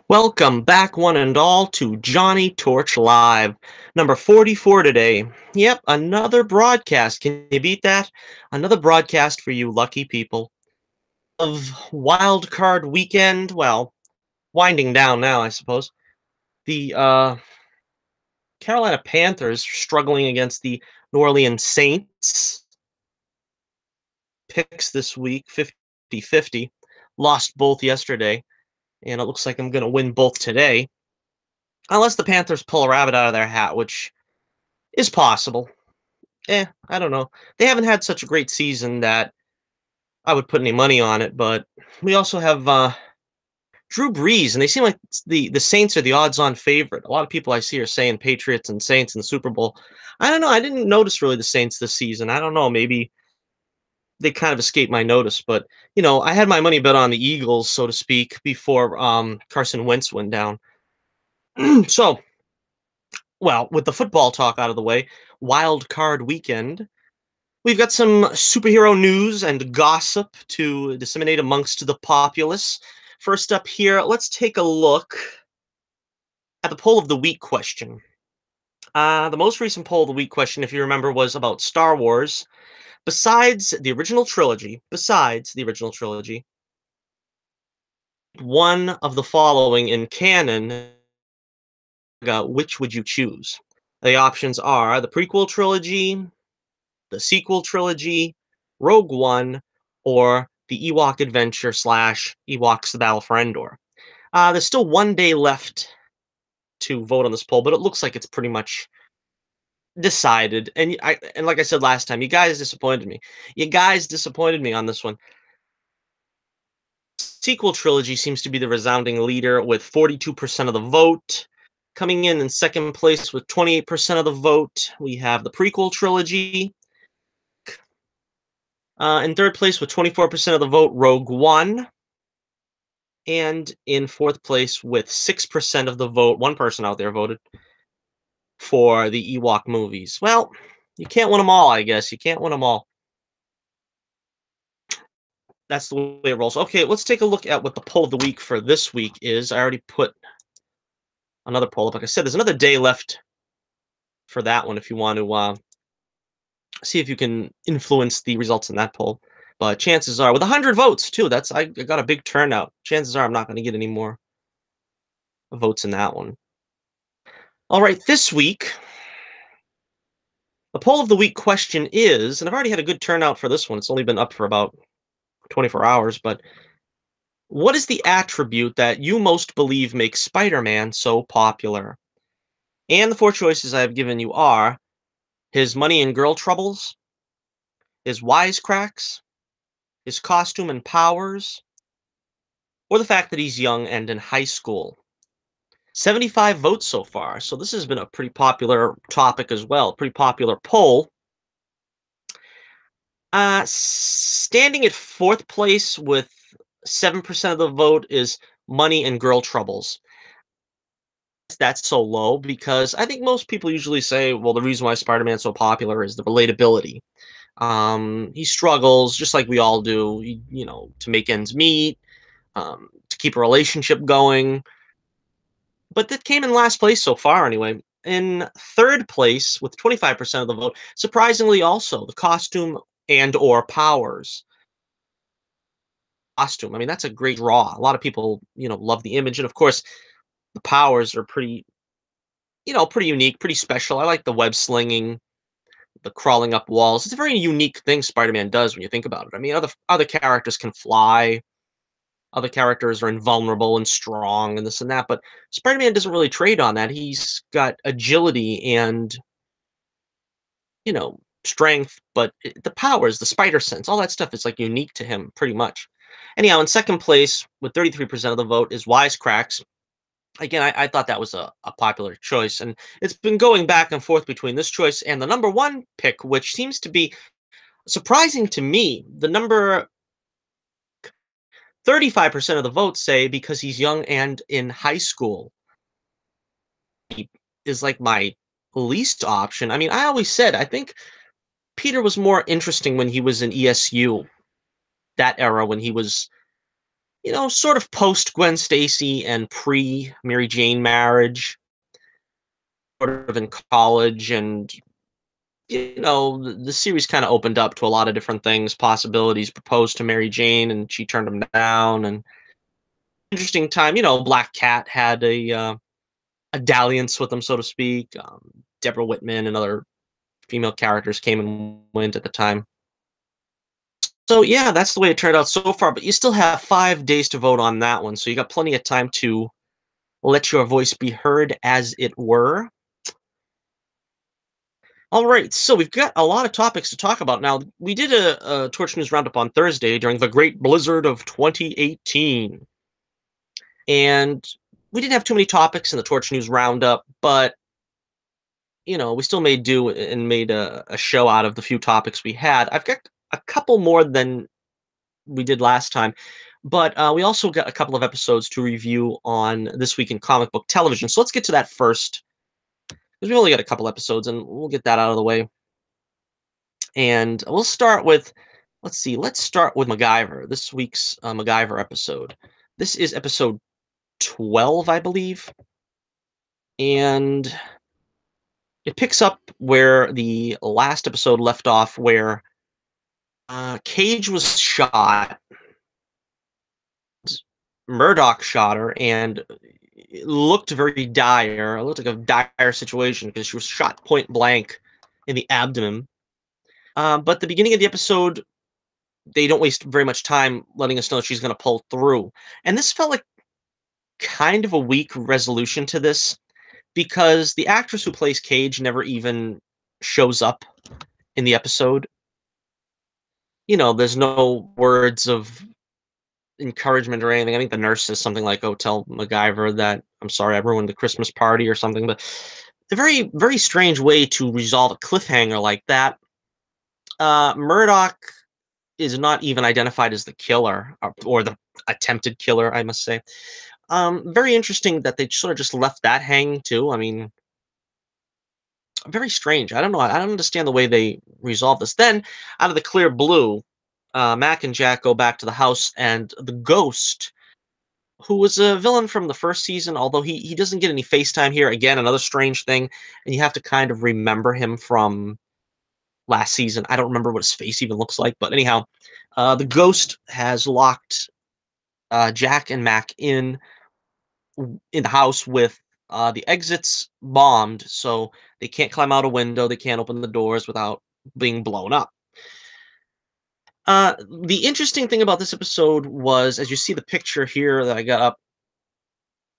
Welcome back, one and all, to Johnnie Torch Live, number 44 today. Yep, another broadcast. Can you beat that? Another broadcast for you lucky people of Wild Card Weekend. Well, winding down now, I suppose. The Carolina Panthers struggling against the New Orleans Saints. Picks this week, 50-50. Lost both yesterday, and it looks like I'm going to win both today. Unless the Panthers pull a rabbit out of their hat, which is possible. I don't know. They haven't had such a great season that I would put any money on it, but we also have Drew Brees, and they seem like the Saints are the odds-on favorite. A lot of people I see are saying Patriots and Saints in the Super Bowl. I don't know. I didn't notice really the Saints this season. I don't know. Maybe they kind of escaped my notice, but I had my money bet on the Eagles, so to speak, before Carson Wentz went down. So, well, with the football talk out of the way, wild card weekend. We've got some superhero news and gossip to disseminate amongst the populace. First up here, let's take a look at the poll of the week question. The most recent poll of the week question, if you remember, was about Star Wars. Besides the original trilogy, one of the following in canon, which would you choose? The options are the prequel trilogy, the sequel trilogy, Rogue One, or the Ewok Adventure slash Ewoks the Battle for Endor. There's still one day left to vote on this poll, but it looks like it's pretty much decided. And like I said last time, you guys disappointed me. You guys disappointed me on this one. Sequel trilogy seems to be the resounding leader with 42% of the vote. Coming in second place with 28% of the vote, we have the prequel trilogy. In third place with 24% of the vote, Rogue One. And in fourth place with 6% of the vote, one person out there voted for the Ewok movies. Well, you can't win them all, I guess. You can't win them all. That's the way it rolls. Okay, let's take a look at what the poll of the week for this week is. I already put another poll up. Like I said, there's another day left for that one if you want to see if you can influence the results in that poll. But chances are, with 100 votes too, I got a big turnout. Chances are I'm not going to get any more votes in that one. All right, this week, the poll of the week question is, and I've already had a good turnout for this one. It's only been up for about 24 hours, but what is the attribute that you most believe makes Spider-Man so popular? And the four choices I've given you are his money and girl troubles, his wisecracks, his costume and powers, or the fact that he's young and in high school. 75 votes so far, so this has been a pretty popular topic as well, pretty popular poll. Standing at fourth place with 7% of the vote is money and girl troubles. That's so low because I think most people usually say, well, the reason why Spider-Man's so popular is the relatability. He struggles just like we all do, to make ends meet, to keep a relationship going. But that came in last place so far anyway. In third place with 25% of the vote, surprisingly also the costume and or powers. Costume. I mean, that's a great draw. A lot of people, love the image, and of course, the powers are pretty unique, pretty special. I like the web slinging, the crawling up walls. It's a very unique thing Spider-Man does when you think about it. I mean, other characters can fly. Other characters are invulnerable and strong and this and that, but Spider-Man doesn't really trade on that. He's got agility and strength, but the powers, the spider sense, all that stuff is like unique to him pretty much. Anyhow, in second place with 33% of the vote is Wisecracks. Again, I thought that was a popular choice, and it's been going back and forth between this choice and the number one pick, which seems to be surprising to me. The number 35% of the votes say because he's young and in high school. He is like my least option. I mean, I always said I think Peter was more interesting when he was in ESU, that era when he was sort of post Gwen Stacy and pre Mary Jane marriage, sort of in college, and the series kind of opened up to a lot of different things, possibilities. Proposed to Mary Jane, and she turned him down. And interesting time. Black Cat had a dalliance with him, so to speak. Deborah Whitman and other female characters came and went at the time. So yeah, that's the way it turned out so far. But you still have 5 days to vote on that one, so you got plenty of time to let your voice be heard, as it were. All right, so we've got a lot of topics to talk about now. We did a Torch News Roundup on Thursday during the Great Blizzard of 2018, and we didn't have too many topics in the Torch News Roundup, but we still made do and made a show out of the few topics we had. I've got a couple more than we did last time, but we also got a couple of episodes to review on This Week in Comic Book Television. So let's get to that first, because we've only got a couple episodes, and we'll get that out of the way. And we'll start with, let's start with MacGyver, this week's MacGyver episode. This is episode 12, I believe. And it picks up where the last episode left off, where Cage was shot, Murdoch shot her, and it looked very dire. It looked like a dire situation because she was shot point blank in the abdomen. But the beginning of the episode, they don't waste very much time letting us know she's going to pull through. And this felt like kind of a weak resolution to this, because the actress who plays Cage never even shows up in the episode. There's no words of encouragement or anything. I think the nurse says something like, "Oh, tell MacGyver that I'm sorry I ruined the Christmas party," or something. But a very, very strange way to resolve a cliffhanger like that. Murdoch is not even identified as the killer, or the attempted killer, I must say. Very interesting that they sort of just left that hanging too. I mean, very strange. I don't know. I don't understand the way they resolve this. Then, out of the clear blue, Mac and Jack go back to the house, and the ghost, who was a villain from the first season, although he doesn't get any FaceTime here. Again, another strange thing, and you have to kind of remember him from last season. I don't remember what his face even looks like, but anyhow, the ghost has locked Jack and Mac in the house with the exits bombed, so they can't climb out a window, they can't open the doors without being blown up. The interesting thing about this episode was, as you see the picture here that I got up,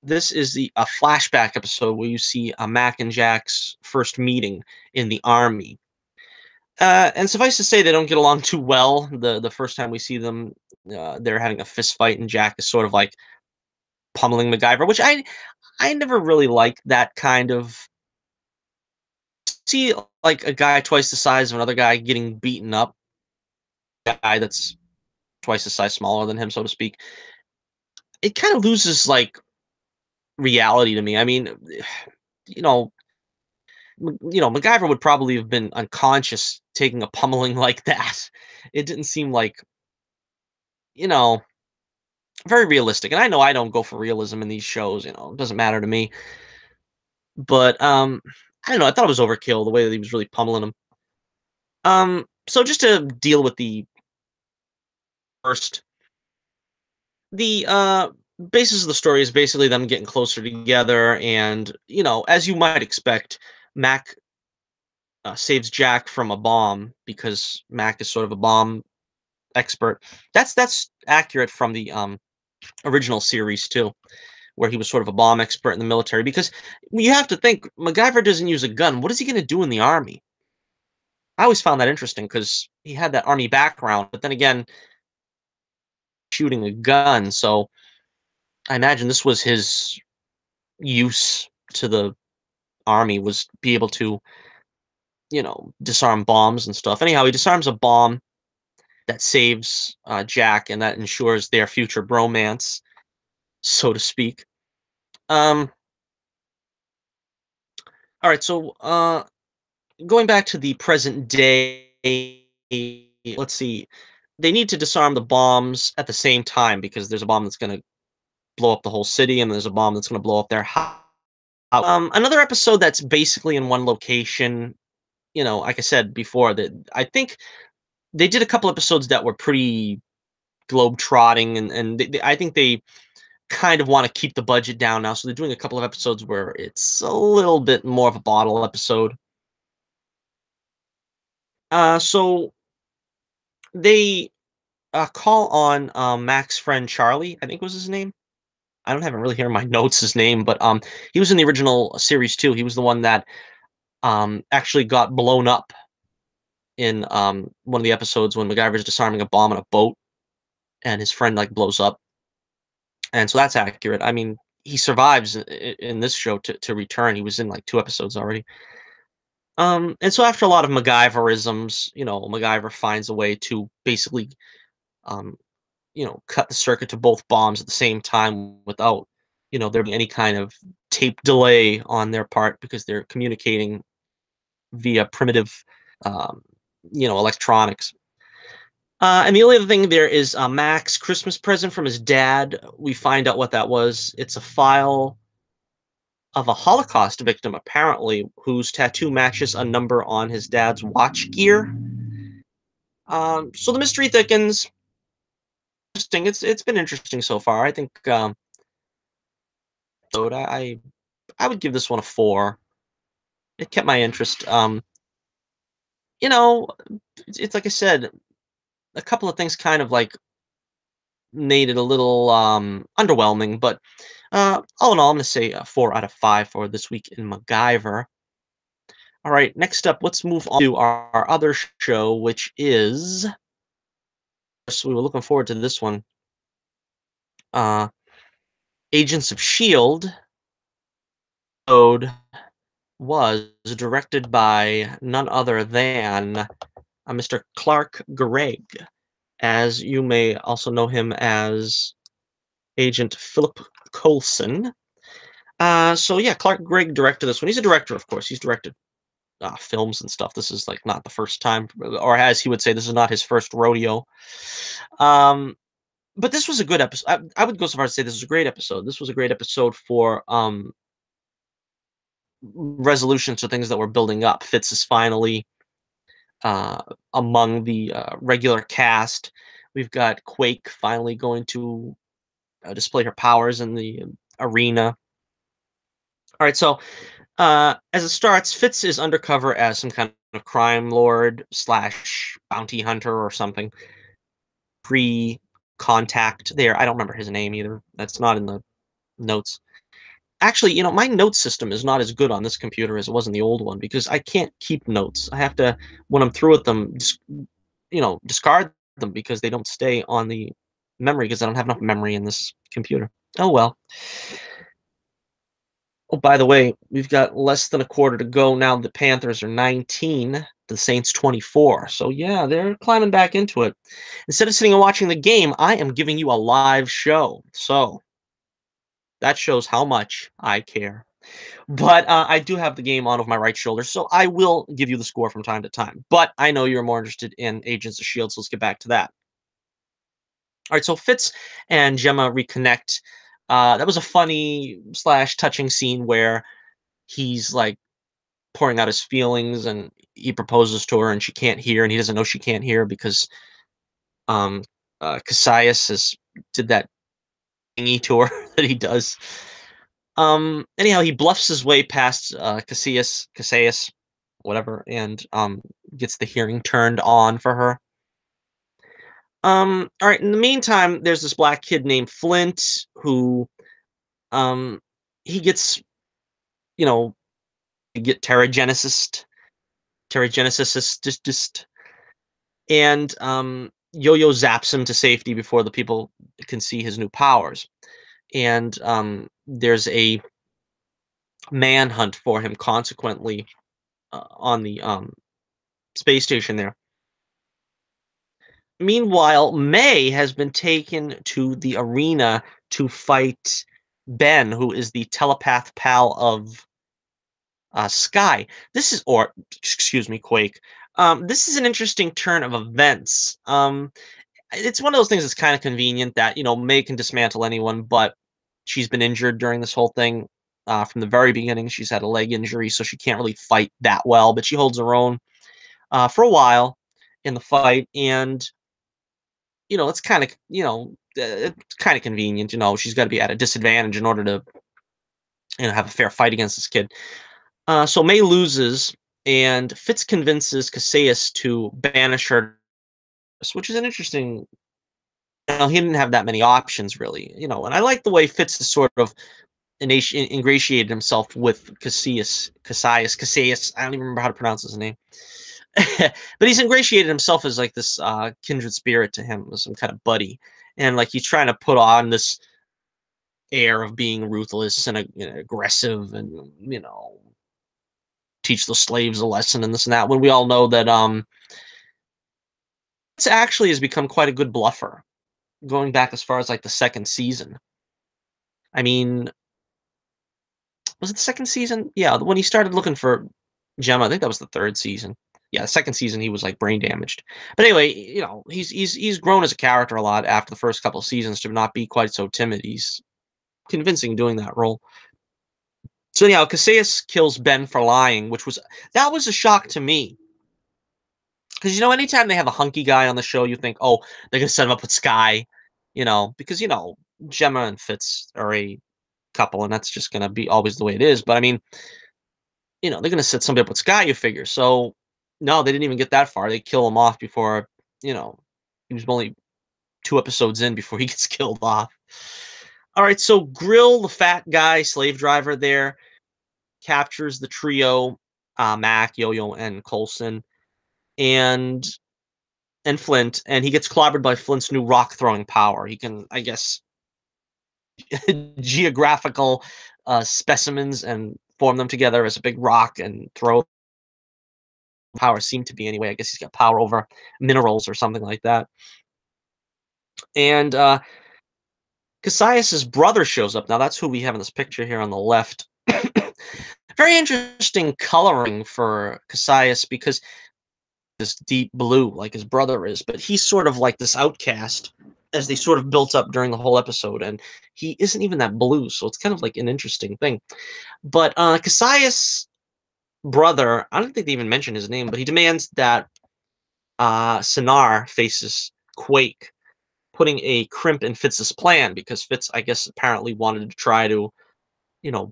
this is a flashback episode where you see Mac and Jack's first meeting in the army. And suffice to say, they don't get along too well. The first time we see them, they're having a fist fight, and Jack is sort of like pummeling MacGyver, which I never really liked that kind of, see like a guy twice the size of another guy getting beaten up, a guy that's twice the size smaller than him, so to speak. It kind of loses like reality to me. I mean, you know, MacGyver would probably have been unconscious taking a pummeling like that. It didn't seem like, you know, very realistic. And I know I don't go for realism in these shows. It doesn't matter to me. But I don't know. I thought it was overkill the way that he was really pummeling him. So just to deal with the first, the basis of the story is basically them getting closer together, and as you might expect, Mac saves Jack from a bomb because Mac is sort of a bomb expert. That's accurate from the original series too, where he was sort of a bomb expert in the military. Because you have to think, MacGyver doesn't use a gun. What is he going to do in the army? I always found that interesting because he had that army background, but then again, shooting a gun. So I imagine this was his use to the army, was be able to disarm bombs and stuff. Anyhow, he disarms a bomb that saves Jack, and that ensures their future bromance, so to speak. Um, all right, so going back to the present day, let's see. they need to disarm the bombs at the same time because there's a bomb that's gonna blow up the whole city, and there's a bomb that's gonna blow up their house. Another episode that's basically in one location, like I said before, that I think they did a couple episodes that were pretty globe-trotting, and I think they kind of wanna keep the budget down now, so they're doing a couple of episodes where it's a little bit more of a bottle episode. So they, call on, Mac's friend Charlie, I think was his name. I don't have it really here in my notes his name, but, he was in the original series too. He was the one that, actually got blown up in, one of the episodes when MacGyver's disarming a bomb on a boat, and his friend, like, blows up, and so that's accurate. I mean, he survives in this show to return. He was in, like, 2 episodes already. And so after a lot of MacGyverisms, MacGyver finds a way to basically, um, cut the circuit to both bombs at the same time without, there being any kind of tape delay on their part because they're communicating via primitive, um, electronics. And the only other thing there is Mac's Christmas present from his dad. We find out what that was. It's a file of a Holocaust victim, apparently, whose tattoo matches a number on his dad's watch gear. So the mystery thickens. Interesting. It's been interesting so far. I think so I would give this one a 4. It kept my interest. You know, it's like I said, a couple of things kind of like made it a little underwhelming, but all in all, I'm gonna say a 4 out of 5 for this week in MacGyver. All right, next up, let's move on to our other show, which is, so we were looking forward to this one, uh, Agents of Shield. Episode was directed by none other than Mr. Clark Gregg, as you may also know him as Agent Philip Coulson. So yeah, Clark Gregg directed this one. He's a director, of course. He's directed films and stuff. This is like not the first time, or as he would say, this is not his first rodeo. Um, but this was a good episode. I would go so far as to say this was a great episode. This was a great episode for resolutions to things that were building up. Fitz is finally uh, among the regular cast. We've got Quake finally going to display her powers in the arena. All right, so as it starts, Fitz is undercover as some kind of crime lord slash bounty hunter or something. Pre-contact there. I don't remember his name either. That's not in the notes. Actually, my note system is not as good on this computer as it was in the old one because I can't keep notes. I have to, when I'm through with them, discard them because they don't stay on the memory because I don't have enough memory in this computer. Oh well. Oh, by the way, we've got less than a quarter to go now. The Panthers are 19, the Saints 24. So yeah, they're climbing back into it. Instead of sitting and watching the game, I am giving you a live show. So that shows how much I care. But I do have the game on over my right shoulder, so I will give you the score from time to time. But I know you're more interested in Agents of Shield, so let's get back to that. All right, so Fitz and Gemma reconnect. That was a funny slash touching scene where he's like pouring out his feelings and he proposes to her and she can't hear and he doesn't know she can't hear because um Cassius has did that thingy to her that he does. Anyhow, he bluffs his way past Cassius, whatever, and gets the hearing turned on for her. All right, in the meantime, there's this black kid named Flint who um he gets, you know, get Terrigenesis just and Yo-Yo zaps him to safety before the people can see his new powers. And there's a manhunt for him consequently on the space station there. Meanwhile, May has been taken to the arena to fight Ben, who is the telepath pal of Sky. This is, or excuse me, Quake. This is an interesting turn of events. It's one of those things that's kind of convenient that, May can dismantle anyone, but she's been injured during this whole thing. From the very beginning, she's had a leg injury, so she can't really fight that well, but she holds her own for a while in the fight. And, it's kind of, it's kind of convenient. She's got to be at a disadvantage in order to, have a fair fight against this kid. So May loses, and Fitz convinces Casillas to banish her, which is an interesting. He didn't have that many options, really. And I like the way Fitz is sort of ingratiated himself with Casillas. I don't even remember how to pronounce his name. But he's ingratiated himself as like this kindred spirit to him, as some kind of buddy, and like he's trying to put on this air of being ruthless and aggressive, and teach the slaves a lesson and this and that. When we all know that this actually has become quite a good bluffer, going back as far as like the second season. I mean, was it the second season? Yeah, when he started looking for Gemma, I think that was the third season. Yeah, the second season he was like brain damaged. But anyway, he's grown as a character a lot after the first couple of seasons to not be quite so timid. He's convincing doing that role. So anyhow, Casillas kills Ben for lying, that was a shock to me. Because anytime they have a hunky guy on the show, you think, oh, they're gonna set him up with Sky, because Gemma and Fitz are a couple, and that's just gonna be always the way it is. But I mean, they're gonna set somebody up with Sky, you figure. So no, they didn't even get that far. They kill him off before, he was only 2 episodes in before he gets killed off. All right, so Grill, the fat guy, slave driver there, captures the trio, Mac, Yo-Yo, and Coulson, and Flint, and he gets clobbered by Flint's new rock throwing power. He can, I guess, geographical specimens and form them together as a big rock and throw power. Seem to be anyway. I guess he's got power over minerals or something like that. And Casillas' brother shows up. Now that's who we have in this picture here on the left. Very interesting coloring for Casillas, because this deep blue like his brother is, but he's sort of like this outcast as they sort of built up during the whole episode, and he isn't even that blue, so it's kind of like an interesting thing. But Casillas' brother, I don't think they even mention his name, but he demands that Sinar faces Quake, putting a crimp in Fitz's plan, because Fitz, I guess, apparently wanted to try to,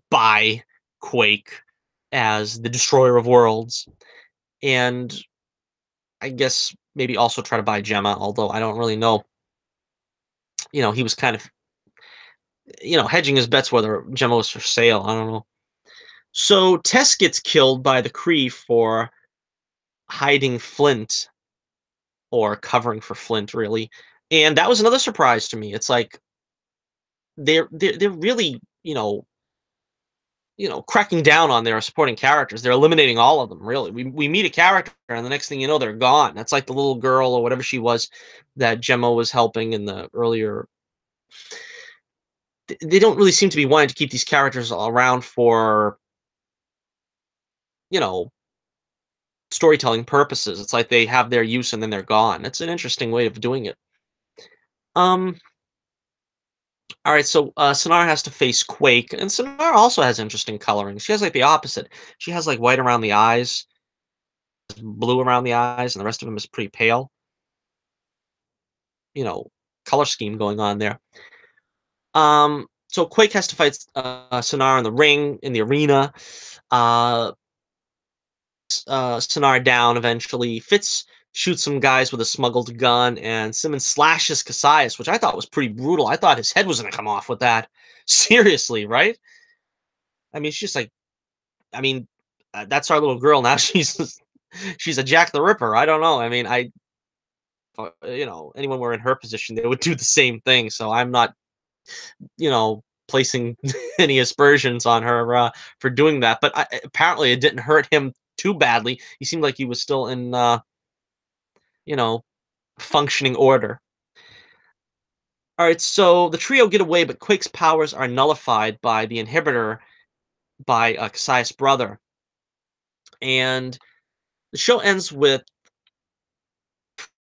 buy Quake as the destroyer of worlds, and I guess maybe also try to buy Gemma, although I don't really know. He was kind of, hedging his bets whether Gemma was for sale. I don't know. So Tess gets killed by the Kree for hiding Flint, or covering for Flint, really. And that was another surprise to me. It's like they're really, cracking down on their supporting characters. They're eliminating all of them, really. We meet a character, and the next thing you know, they're gone. That's like the little girl or whatever she was that Gemma was helping in the earlier. They don't really seem to be wanting to keep these characters around for, you know, storytelling purposes. It's like they have their use and then they're gone. It's an interesting way of doing it. Um, all right, so Sonar has to face Quake, and Sonar also has interesting coloring. She has like the opposite. She has like white around the eyes, blue around the eyes, and the rest of him is pretty pale. You know, color scheme going on there. So Quake has to fight Sonar in the ring, in the arena. Uh, Sonar down eventually. Fitz shoots some guys with a smuggled gun, and Simmons slashes Casillas, which I thought was pretty brutal. I thought his head was going to come off with that. Seriously, right? I mean, it's just like, I mean, that's our little girl now. She's a Jack the Ripper. I don't know. I mean, anyone were in her position, they would do the same thing. So I'm not, placing any aspersions on her for doing that. But apparently, it didn't hurt him too badly. He seemed like he was still in, you know, functioning order. All right, so the trio get away, but Quake's powers are nullified by the inhibitor by Kasai's brother. And the show ends with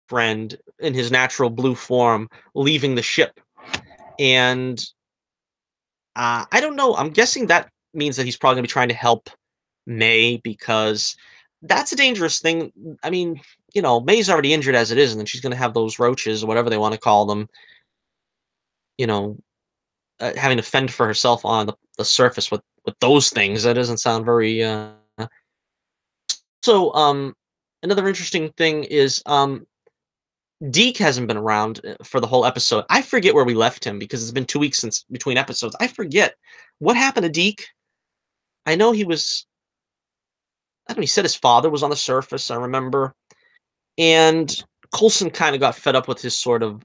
friend in his natural blue form leaving the ship. And I don't know. I'm guessing that means that he's probably going to be trying to help May because that's a dangerous thing. I mean, May's already injured as it is, and then she's going to have those roaches, or whatever they want to call them, you know, having to fend for herself on the surface with those things. That doesn't sound very. So, another interesting thing is Deke hasn't been around for the whole episode. I forget where we left him because it's been 2 weeks since between episodes. I forget what happened to Deke. I know he was. I don't know. He said his father was on the surface. I remember, and Coulson kind of got fed up with his sort of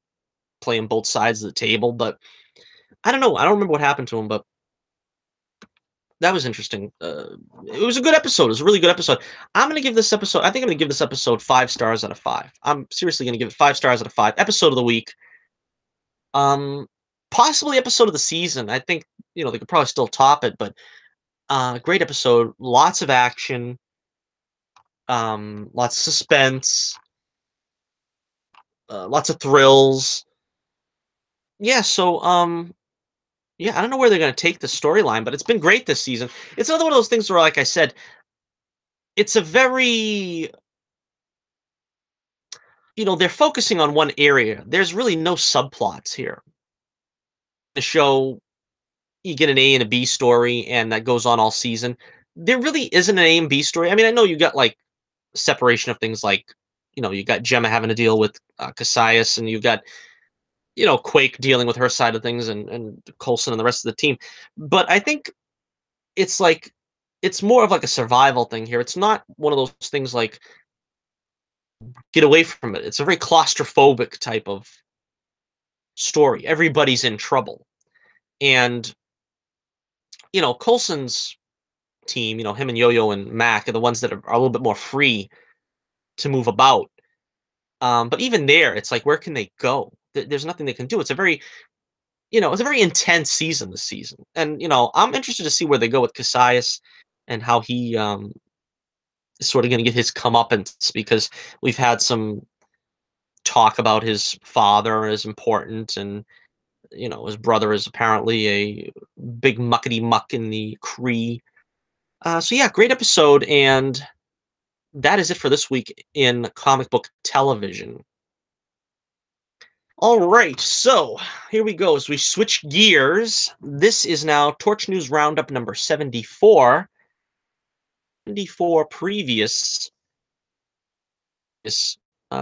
playing both sides of the table. But I don't know. I don't remember what happened to him, but that was interesting. It was a good episode. It was a really good episode. I'm gonna give this episode. I think I'm gonna give this episode 5 stars out of 5. I'm seriously gonna give it 5 stars out of 5. Episode of the week. Um, Possibly episode of the season. I think they could probably still top it, but great episode. Lots of action. Lots of suspense. Lots of thrills. Yeah. So yeah, I don't know where they're gonna take the storyline, but it's been great this season. It's another one of those things where, like I said, it's a very they're focusing on one area. There's really no subplots here. The show, you get an A and a B story, and that goes on all season. There really isn't an A and B story. I mean, I know you got like separation of things, like you got Gemma having to deal with Cassius, and you got Quake dealing with her side of things, and Coulson and the rest of the team. But I think it's like it's more of like a survival thing here. It's not one of those things like get away from it. It's a very claustrophobic type of story. Everybody's in trouble. And, Coulson's team, him and Yo-Yo and Mac are the ones that are a little bit more free to move about. But even there, it's like, where can they go? There's nothing they can do. It's a very intense season this season. And, I'm interested to see where they go with Cassius and how he is sort of going to get his comeuppance, because we've had some talk about his father as important, and his brother is apparently a big muckety muck in the Kree. So yeah, great episode, and that is it for this week in comic book television. All right, so here we go. As we switch gears, this is now Torch News Roundup number 74. 74 previous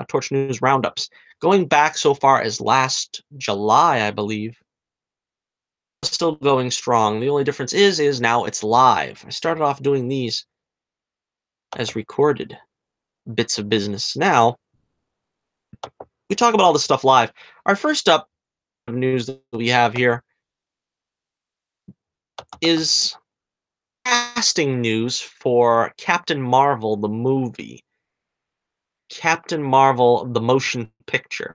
Torch News Roundups, going back so far as last July, I believe. Still going strong. The only difference is now it's live. I started off doing these as recorded bits of business. Now we talk about all this stuff live. Our first up of news that we have here is casting news for Captain Marvel the movie. Captain Marvel the motion picture.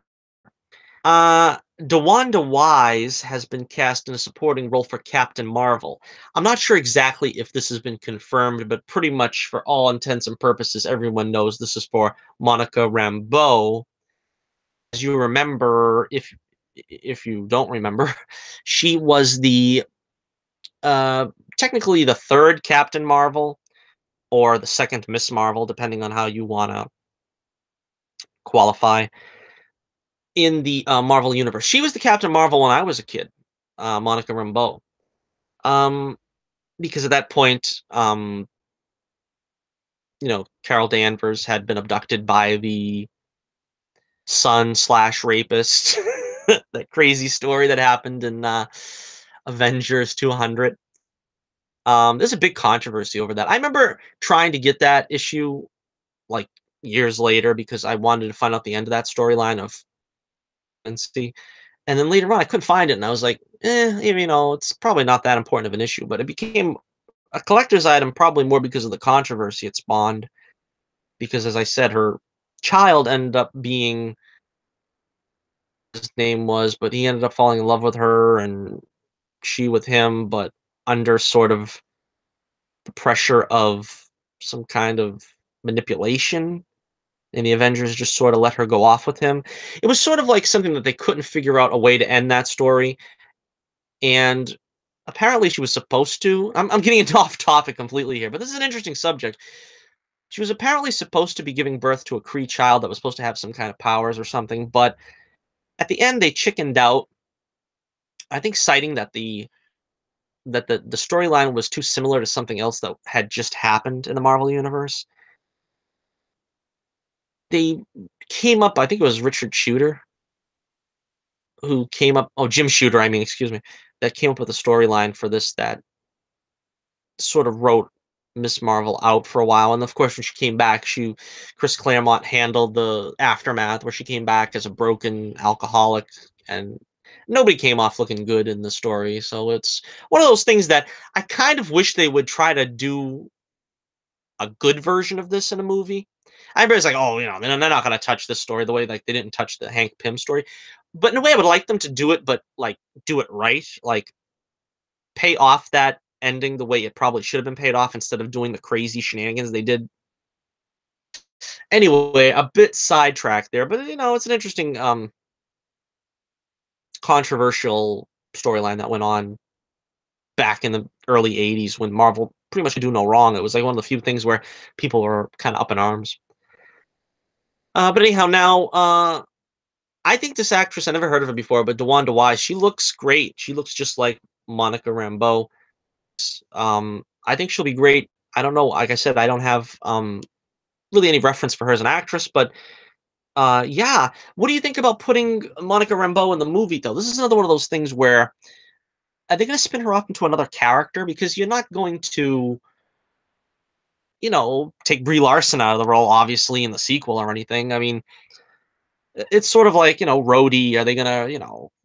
DeWanda Wise has been cast in a supporting role for Captain Marvel. I'm not sure exactly if this has been confirmed, but pretty much for all intents and purposes, everyone knows this is for Monica Rambeau. As you remember, if you don't remember, she was the technically the third Captain Marvel or the second Miss Marvel, depending on how you want to qualify in the Marvel universe. She was the Captain Marvel when I was a kid, Monica Rambeau. Um, because at that point, Carol Danvers had been abducted by the son slash rapist. That crazy story that happened in Avengers 200. There's a big controversy over that. I remember trying to get that issue like years later because I wanted to find out the end of that storyline of NC. And then later on, I couldn't find it, and I was like, it's probably not that important of an issue. But it became a collector's item probably more because of the controversy it spawned. Because, as I said, her child ended up being his name was, but he ended up falling in love with her, and she with him, but under sort of the pressure of some kind of manipulation. and the Avengers just sort of let her go off with him. It was sort of like something that they couldn't figure out a way to end that story, and apparently she was supposed to. I'm getting into off topic completely here, but this is an interesting subject. She was apparently supposed to be giving birth to a Kree child that was supposed to have some kind of powers or something, but at the end they chickened out. I think citing that the storyline was too similar to something else that had just happened in the Marvel universe. They came up, I think it was Richard Shooter who came up, oh, Jim Shooter, I mean, excuse me, that came up with a storyline for this that sort of wrote Miss Marvel out for a while. And of course, when she came back, Chris Claremont handled the aftermath where she came back as a broken alcoholic, and nobody came off looking good in the story. So it's one of those things that I kind of wish they would try to do a good version of this in a movie. Everybody's like, oh, they're not going to touch this story the way like they didn't touch the Hank Pym story. But in a way, I would like them to do it, but like do it right. Like pay off that ending the way it probably should have been paid off instead of doing the crazy shenanigans they did. Anyway, a bit sidetracked there, but it's an interesting, controversial storyline that went on back in the early '80s when Marvel pretty much could do no wrong. It was like one of the few things where people were kind of up in arms. But anyhow, now I think this actress, I never heard of her before, but DeWanda Wise, she looks great. She looks just like Monica Rambeau. I think she'll be great. I don't know. Like I said, I don't have really any reference for her as an actress, but yeah. What do you think about putting Monica Rambeau in the movie, though? This is another one of those things where are they going to spin her off into another character? Because you're not going to, take Brie Larson out of the role, obviously, in the sequel or anything. I mean, it's sort of like, Rhodey. Are they gonna,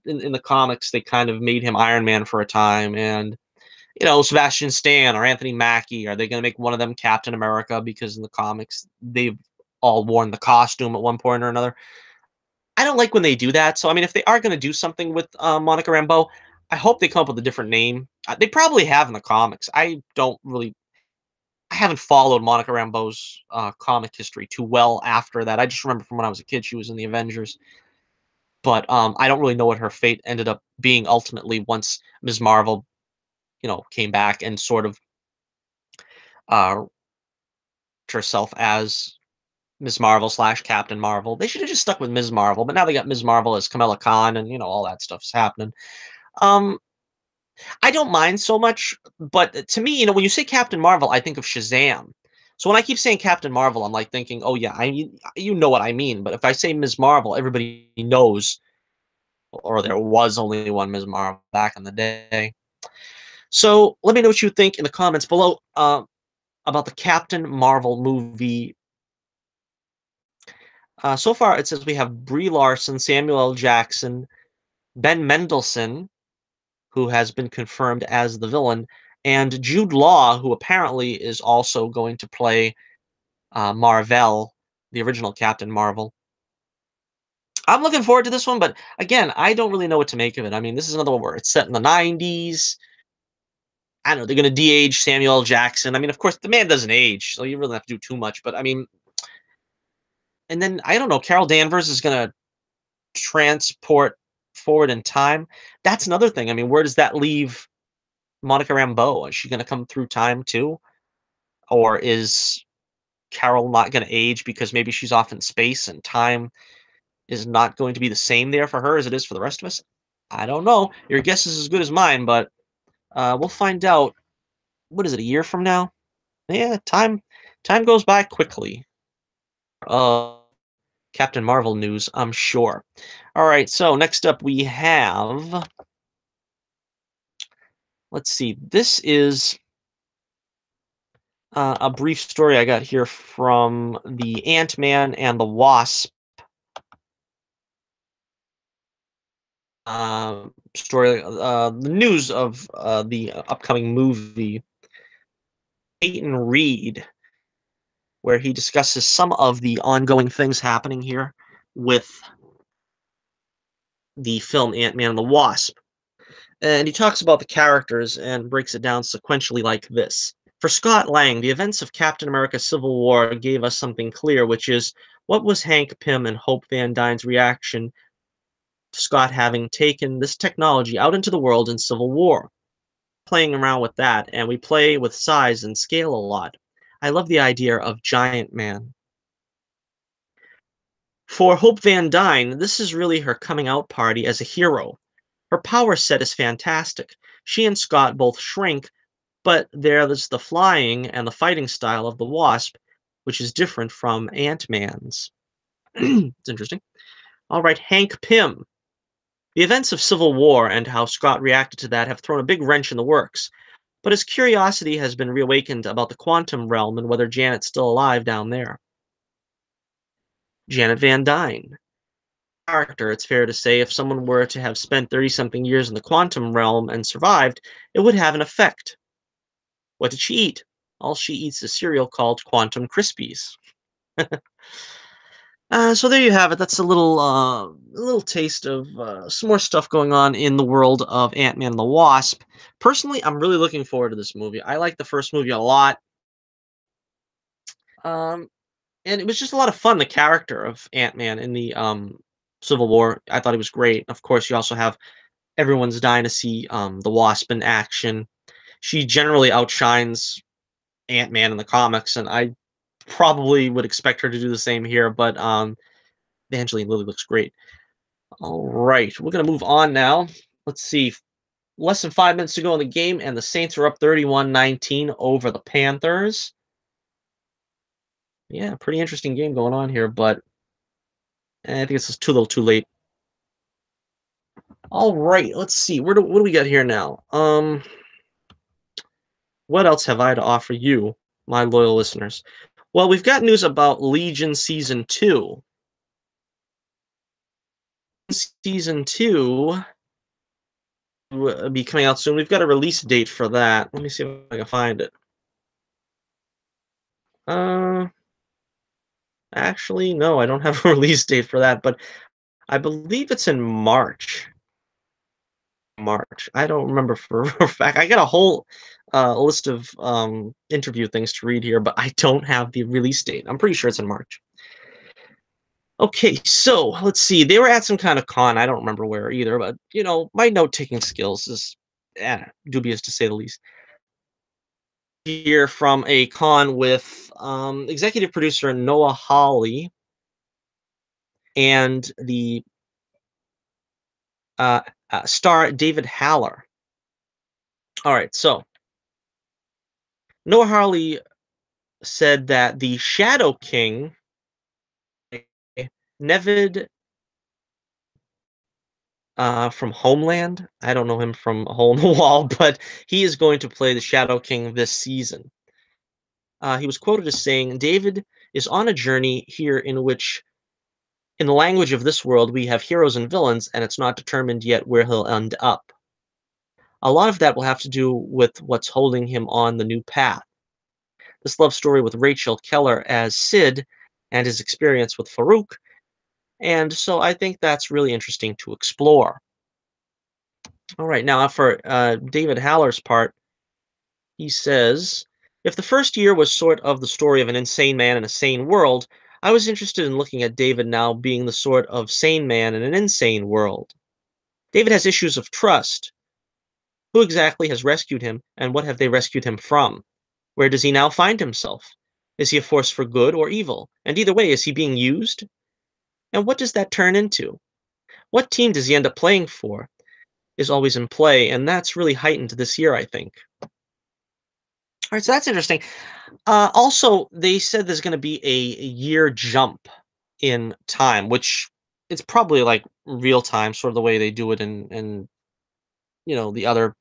in the comics, they kind of made him Iron Man for a time, and Sebastian Stan or Anthony Mackie. Are they gonna make one of them Captain America? Because in the comics, they've all worn the costume at one point or another. I don't like when they do that. So I mean, if they are gonna do something with Monica Rambeau, I hope they come up with a different name. They probably have in the comics. I haven't followed Monica Rambeau's comic history too well after that. I just remember from when I was a kid, she was in the Avengers. But, I don't really know what her fate ended up being ultimately once Ms. Marvel, came back and sort of, uh, herself as Ms. Marvel slash Captain Marvel. They should have just stuck with Ms. Marvel, but now they got Ms. Marvel as Kamala Khan and, all that stuff's happening. Um, I don't mind so much, but to me, when you say Captain Marvel, I think of Shazam. So when I keep saying Captain Marvel, I'm like thinking, "Oh yeah, you know what I mean." But if I say Ms. Marvel, everybody knows, or there was only one Ms. Marvel back in the day. So let me know what you think in the comments below about the Captain Marvel movie. So far, it says we have Brie Larson, Samuel L. Jackson, Ben Mendelsohn, who has been confirmed as the villain, and Jude Law, who apparently is also going to play Marvel, the original Captain Marvel. I'm looking forward to this one, but again, I don't really know what to make of it. I mean, this is another one where it's set in the '90s. I don't know. They're going to de-age Samuel L. Jackson. I mean, of course, the man doesn't age, so you really don't have to do too much. But I mean, and then I don't know. Carol Danvers is going to transport forward in time. That's another thing. I mean, where does that leave Monica Rambeau? Is she going to come through time too, or is Carol not going to age because maybe she's off in space and time is not going to be the same there for her as it is for the rest of us? I don't know. Your guess is as good as mine, but we'll find out. What is it? A year from now? Yeah, time goes by quickly. Captain Marvel news, I'm sure. All right, so next up we have. Let's see. This is a brief story I got here from the Ant-Man and the Wasp story. The news of the upcoming movie. Peyton Reed, where he discusses some of the ongoing things happening here with the film Ant-Man and the Wasp. And he talks about the characters and breaks it down sequentially like this. For Scott Lang, the events of Captain America Civil War gave us something clear, which is What was Hank Pym and Hope Van Dyne's reaction to Scott having taken this technology out into the world in Civil War? Playing around with that, and we play with size and scale a lot. I love the idea of Giant Man. For Hope Van Dyne, this is really her coming out party as a hero. Her power set is fantastic. She and Scott both shrink, but there's the flying and the fighting style of the Wasp, which is different from Ant-Man's. It's interesting. All right, Hank Pym. The events of Civil War and how Scott reacted to that have thrown a big wrench in the works, but his curiosity has been reawakened about the quantum realm and whether Janet's still alive down there. Janet Van Dyne. Character, it's fair to say, if someone were to have spent 30 something years in the quantum realm and survived, it would have an effect. What did she eat? All she eats is cereal called Quantum Krispies. So there you have it. That's a little taste of some more stuff going on in the world of Ant-Man and the Wasp. Personally, I'm really looking forward to this movie. I like the first movie a lot, um, and it was just a lot of fun. The character of Ant-Man in the Civil War, I thought he was great. Of course, you also have everyone's dying to see the Wasp in action. She generally outshines Ant-Man in the comics, and I probably would expect her to do the same here. But Evangeline Lilly looks great. All right, we're gonna move on now. Let's see. Less than 5 minutes to go in the game, and the Saints are up 31-19 over the Panthers. Yeah, pretty interesting game going on here, but I think it's just too little, too late. All right, let's see. What do we got here now? What else have I to offer you, my loyal listeners? Well, we've got news about Legion Season 2. Season 2 will be coming out soon. We've got a release date for that. Let me see if I can find it. Uh, Actually, no, I don't have a release date for that, but I believe it's in March. March. I don't remember for a fact. I got a whole list of interview things to read here, but I don't have the release date. I'm pretty sure it's in March. Okay, so let's see. They were at some kind of con. I don't remember where either, but my note-taking skills is dubious to say the least. Here from a con with executive producer Noah Hawley and the uh, star David Haller. All right, so Noah Hawley said that the Shadow King, Nevid from Homeland, I don't know him from A Hole in the Wall, but he is going to play the Shadow King this season. He was quoted as saying, David is on a journey here in which, in the language of this world, we have heroes and villains, and it's not determined yet where he'll end up. A lot of that will have to do with what's holding him on the new path. This love story with Rachel Keller as Sid and his experience with Farouk, and so I think that's really interesting to explore. All right, now for David Haller's part, he says, if the first year was sort of the story of an insane man in a sane world, I was interested in looking at David now being the sort of sane man in an insane world. David has issues of trust. Who exactly has rescued him, and what have they rescued him from? Where does he now find himself? Is he a force for good or evil? And either way, is he being used? And what does that turn into? What team does he end up playing for? Is always in play, and that's really heightened this year, I think. All right, so that's interesting. Also, they said there's going to be a year jump in time, which it's probably like real time, sort of the way they do it in the other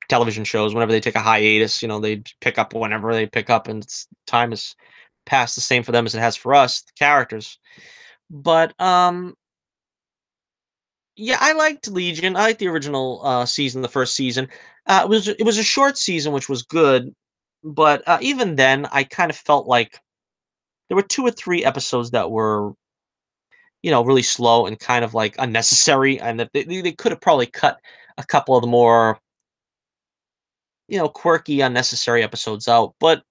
television shows. Whenever they take a hiatus, they pick up whenever they pick up, and time is passed the same for them as it has for us, the characters. But yeah, I liked Legion. I liked the original season, the first season. It was a short season, which was good, but even then, I kind of felt like there were 2 or 3 episodes that were really slow and kind of like unnecessary, and that they could have probably cut a couple of the more quirky, unnecessary episodes out. But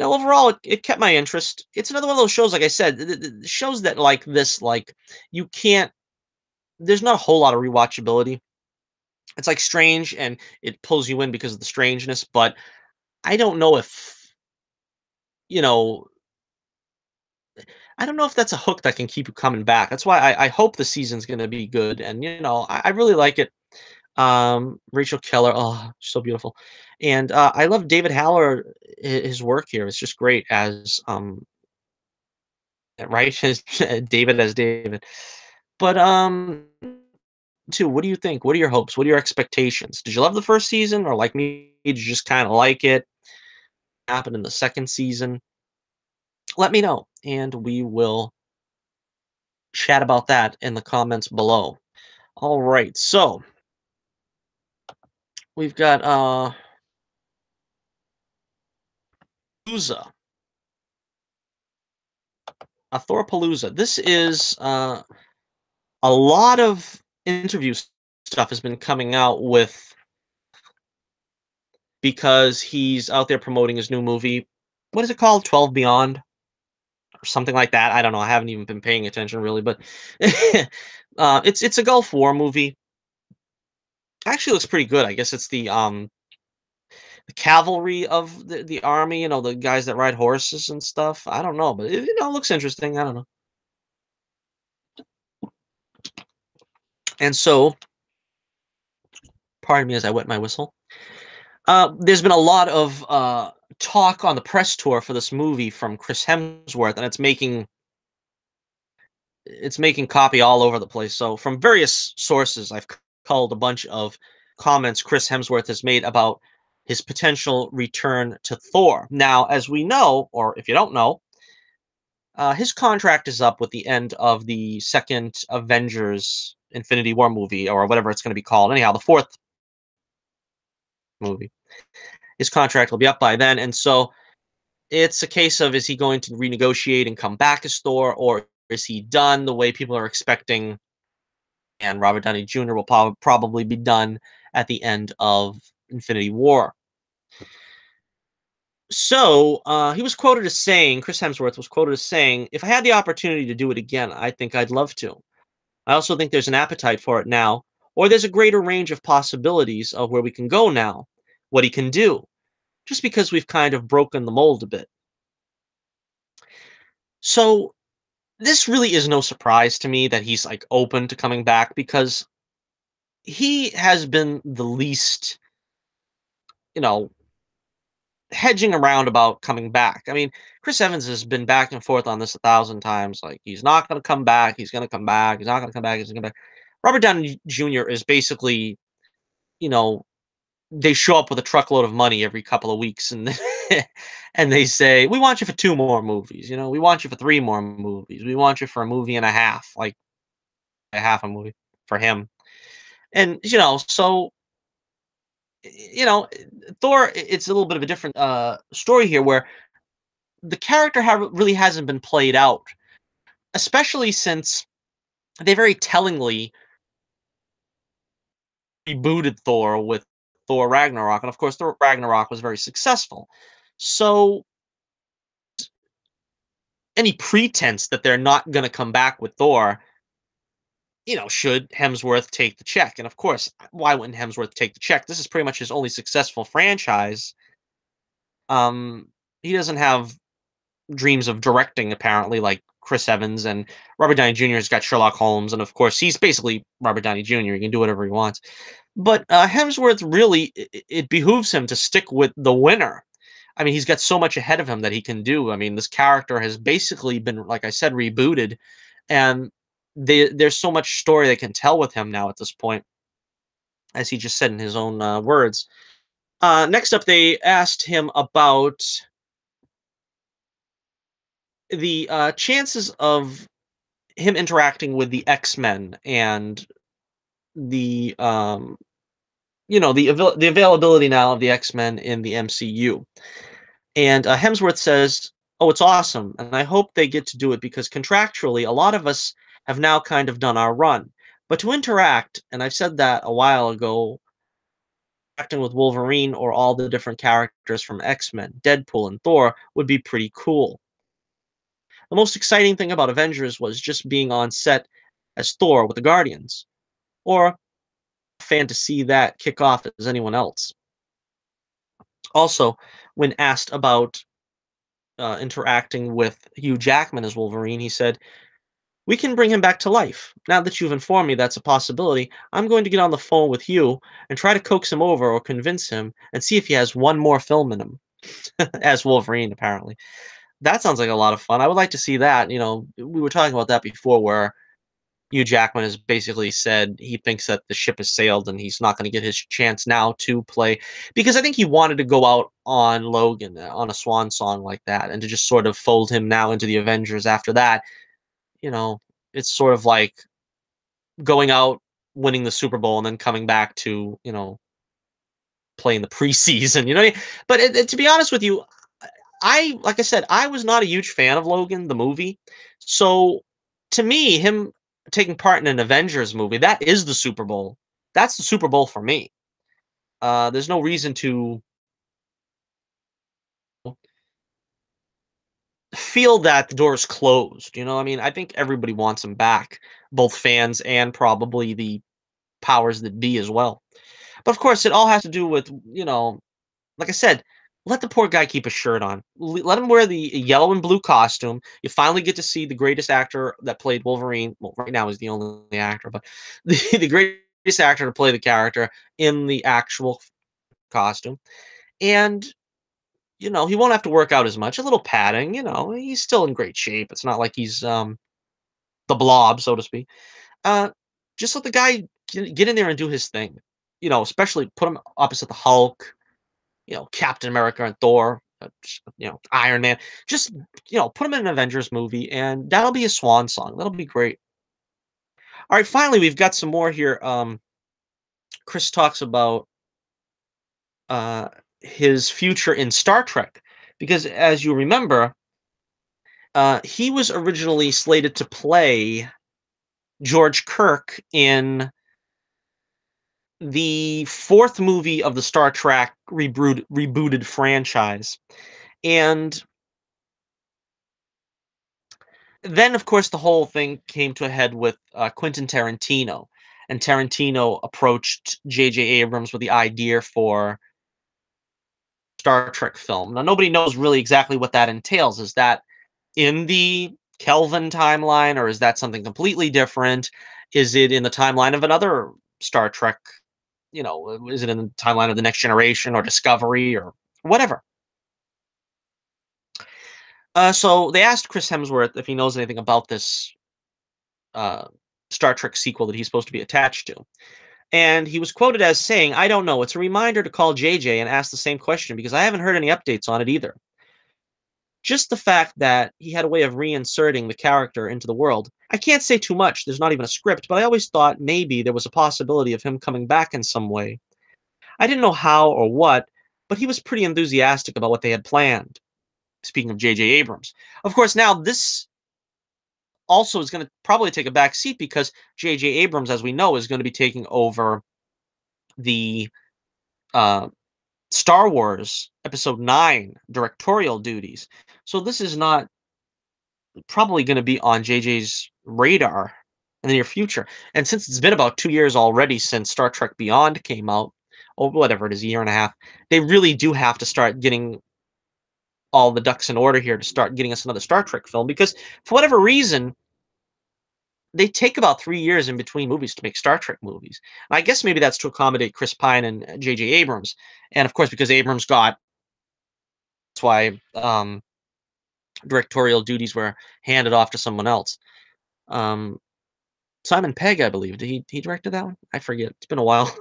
overall, it kept my interest. It's another one of those shows, like I said, the shows that like this, like you can't. There's not a whole lot of rewatchability. It's like strange, and it pulls you in because of the strangeness. But I don't know if you know. I don't know if that's a hook that can keep you coming back. That's why I hope the season's going to be good, and I really like it. Rachel Keller, oh, so beautiful, and I love David Haller. His work here is just great as right as David as David. But too, what do you think? What are your hopes? What are your expectations? Did you love the first season, or like me, did you just kind of like it? Happened in the second season? Let me know, and we will chat about that in the comments below. All right, so we've got Palooza, a Thorapalooza. This is a lot of interview stuff has been coming out with because he's out there promoting his new movie. What is it called? 12 Beyond or something like that. I don't know. I haven't even been paying attention really, but it's a Gulf War movie. Actually looks pretty good. I guess it's the cavalry of the army, the guys that ride horses and stuff. I don't know, but it looks interesting. I don't know. And so, pardon me as I wet my whistle. There's been a lot of talk on the press tour for this movie from Chris Hemsworth, and it's making copy all over the place. So from various sources, I've culled a bunch of comments Chris Hemsworth has made about his potential return to Thor. Now, as we know, or if you don't know, his contract is up with the end of the second Avengers Infinity War movie, or whatever it's going to be called. Anyhow, the fourth movie. His contract will be up by then, and so it's a case of, is he going to renegotiate and come back as Thor, or is he done the way people are expecting? And Robert Downey Jr. will probably be done at the end of Infinity War. So he was quoted as saying, Chris Hemsworth was quoted as saying, "If I had the opportunity to do it again, I think I'd love to. I also think there's an appetite for it now, or there's a greater range of possibilities of where we can go now, what he can do, just because we've kind of broken the mold a bit." So this really is no surprise to me that he's like open to coming back, because he has been the least, you know, hedging around about coming back. I mean, Chris Evans has been back and forth on this 1,000 times. Like, he's not going to come back. He's going to come back. He's not going to come back. He's going to come back. Robert Downey Jr. is basically, you know, they show up with a truckload of money every couple of weeks, and and they say, "We want you for 2 more movies. We want you for 3 more movies. We want you for a movie and a half, like a half a movie for him." And so you know, Thor, it's a little bit of a different story here, where the character really hasn't been played out, especially since they very tellingly rebooted Thor with Thor Ragnarok, and of course, Thor Ragnarok was very successful. So any pretense that they're not going to come back with Thor, should Hemsworth take the check? And of course, why wouldn't Hemsworth take the check? This is pretty much his only successful franchise. He doesn't have dreams of directing, apparently, like Chris Evans, and Robert Downey Jr. has got Sherlock Holmes, and of course he's basically Robert Downey Jr. He can do whatever he wants. But Hemsworth, really, it behooves him to stick with the winner. I mean, he's got so much ahead of him that he can do. I mean, this character has basically been, like I said, rebooted, and there's so much story they can tell with him now at this point, as he just said in his own words. Next up, they asked him about the chances of him interacting with the X-Men, and the the availability now of the X-Men in the MCU. And Hemsworth says, "Oh, it's awesome, and I hope they get to do it, because contractually, a lot of us have now kind of done our run. But to interact, and I've said that a while ago, acting with Wolverine or all the different characters from X-Men, Deadpool, and Thor would be pretty cool. The most exciting thing about Avengers was just being on set as Thor with the Guardians, or a fan to see that kick off as anyone else. Also, when asked about interacting with Hugh Jackman as Wolverine, he said, "We can bring him back to life. Now that you've informed me that's a possibility, I'm going to get on the phone with Hugh and try to coax him over or convince him and see if he has one more film in him." As Wolverine, apparently. That sounds like a lot of fun. I would like to see that. We were talking about that before, where Hugh Jackman has basically said he thinks that the ship has sailed and he's not going to get his chance now to play, because I think he wanted to go out on Logan on a swan song like that, and to just sort of fold him now into the Avengers after that. You know, it's sort of like going out, winning the Super Bowl, and then coming back to play in the preseason. You know, what I mean? But to be honest with you, like I said, I was not a huge fan of Logan the movie. So to me, him taking part in an Avengers movie, that is the Super Bowl. That's the Super Bowl for me. There's no reason to feel that the door is closed. You know, what I mean, I think everybody wants him back, both fans and probably the powers that be as well. But of course, it all has to do with, like I said, let the poor guy keep a shirt on. Let him wear the yellow and blue costume. You finally get to see the greatest actor that played Wolverine. Well, right now he's the only actor, but the greatest actor to play the character in the actual costume. And, he won't have to work out as much. A little padding, he's still in great shape. It's not like he's the blob, so to speak. Uh, just let the guy get in there and do his thing. Especially put him opposite the Hulk, Captain America and Thor, Iron Man. Just, put him in an Avengers movie, and that'll be a swan song. That'll be great. All right, finally, we've got some more here. Chris talks about uh, his future in Star Trek, because as you remember, he was originally slated to play George Kirk in the fourth movie of the Star Trek rebooted franchise. And then, of course, the whole thing came to a head with Quentin Tarantino, and Tarantino approached J.J. Abrams with the idea for Star Trek film. Now, nobody knows really exactly what that entails. Is that in the Kelvin timeline, or is that something completely different? Is it in the timeline of another Star Trek? Is it in the timeline of the Next Generation or Discovery or whatever? So they asked Chris Hemsworth if he knows anything about this uh, Star Trek sequel that he's supposed to be attached to. And he was quoted as saying, "I don't know. It's a reminder to call JJ and ask the same question because I haven't heard any updates on it either." Just the fact that he had a way of reinserting the character into the world. I can't say too much. There's not even a script, but I always thought maybe there was a possibility of him coming back in some way. I didn't know how or what, but he was pretty enthusiastic about what they had planned. Speaking of J.J. Abrams. Of course, now this also is going to probably take a back seat because J.J. Abrams, as we know, is going to be taking over the uh, Star Wars Episode 9 directorial duties. So this is not probably going to be on JJ's radar in the near future. And since it's been about 2 years already since Star Trek Beyond came out, or whatever it is, a year and a half, they really do have to start getting all the ducks in order here to start getting us another Star Trek film, because for whatever reason, they take about 3 years in between movies to make Star Trek movies. And I guess maybe that's to accommodate Chris Pine and J.J. Abrams. And of course, because Abrams got, that's why directorial duties were handed off to someone else. Um, Simon Pegg, I believe. Did he directed that one? I forget. It's been a while.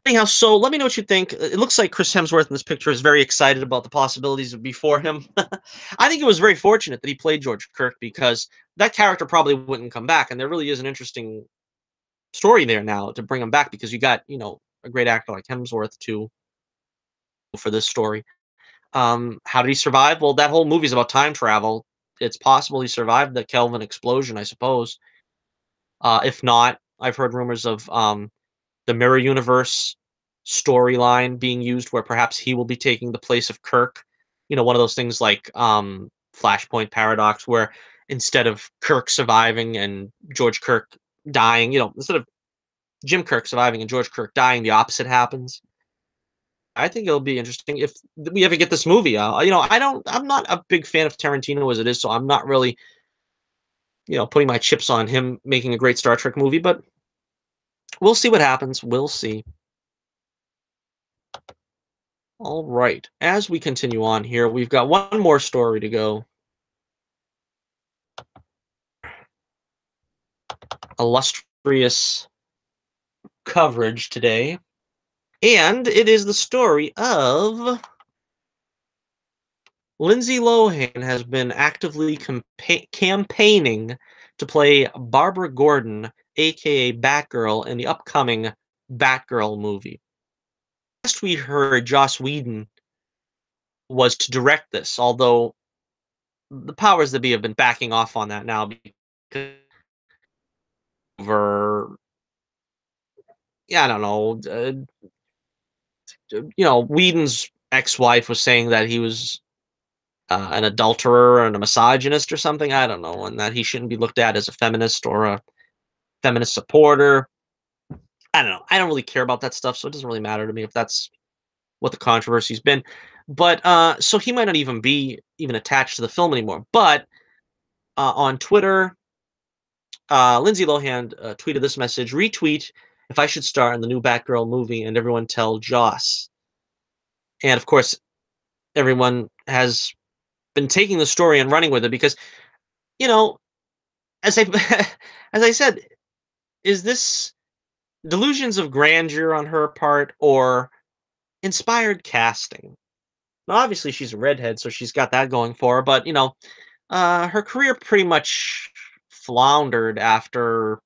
Anyhow, so let me know what you think. It looks like Chris Hemsworth in this picture is very excited about the possibilities before him. I think it was very fortunate that he played George Kirk, because that character probably wouldn't come back, and there really is an interesting story there now to bring him back, because you got a great actor like Hemsworth to for this story. How did he survive? Well, that whole movie's about time travel. It's possible he survived the Kelvin explosion, I suppose. If not, I've heard rumors of the mirror universe storyline being used where perhaps he will be taking the place of Kirk. One of those things like Flashpoint Paradox, where instead of Kirk surviving and George Kirk dying, instead of Jim Kirk surviving and George Kirk dying, the opposite happens. I think it'll be interesting if we ever get this movie. I'm not a big fan of Tarantino as it is, so I'm not really, putting my chips on him making a great Star Trek movie, but we'll see what happens. We'll see. All right. As we continue on here, we've got one more story to go. Illustrious coverage today. And it is the story of Lindsay Lohan has been actively campaigning to play Barbara Gordon, aka Batgirl, in the upcoming Batgirl movie. Last we heard, Joss Whedon was to direct this, although the powers that be have been backing off on that now because over, yeah, I don't know, Whedon's ex-wife was saying that he was an adulterer and a misogynist or something. I don't know, and that he shouldn't be looked at as a feminist or a feminist supporter. I don't know. I don't really care about that stuff, so it doesn't really matter to me if that's what the controversy's been. But so he might not even be even attached to the film anymore. But on Twitter, Lindsay Lohan tweeted this message: "Retweet if I should star in the new Batgirl movie, and everyone tell Joss." And of course, everyone has been taking the story and running with it because, you know, as I as I said, is this delusions of grandeur on her part or inspired casting? Now, obviously, she's a redhead, so she's got that going for her. But her career pretty much floundered after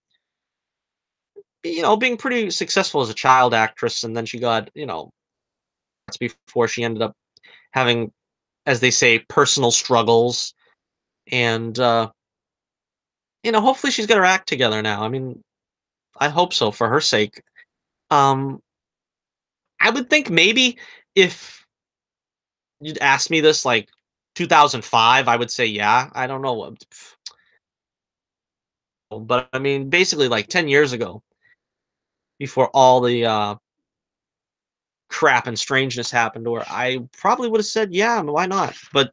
being pretty successful as a child actress, and then she got that's before she ended up having, as they say, personal struggles. And hopefully she's got her act together now. I mean, I hope so for her sake. Um, I would think maybe if you'd asked me this like 2005, I would say yeah. I don't know, but I mean, basically like 10 years ago, before all the crap and strangeness happened, or I probably would have said yeah, why not? But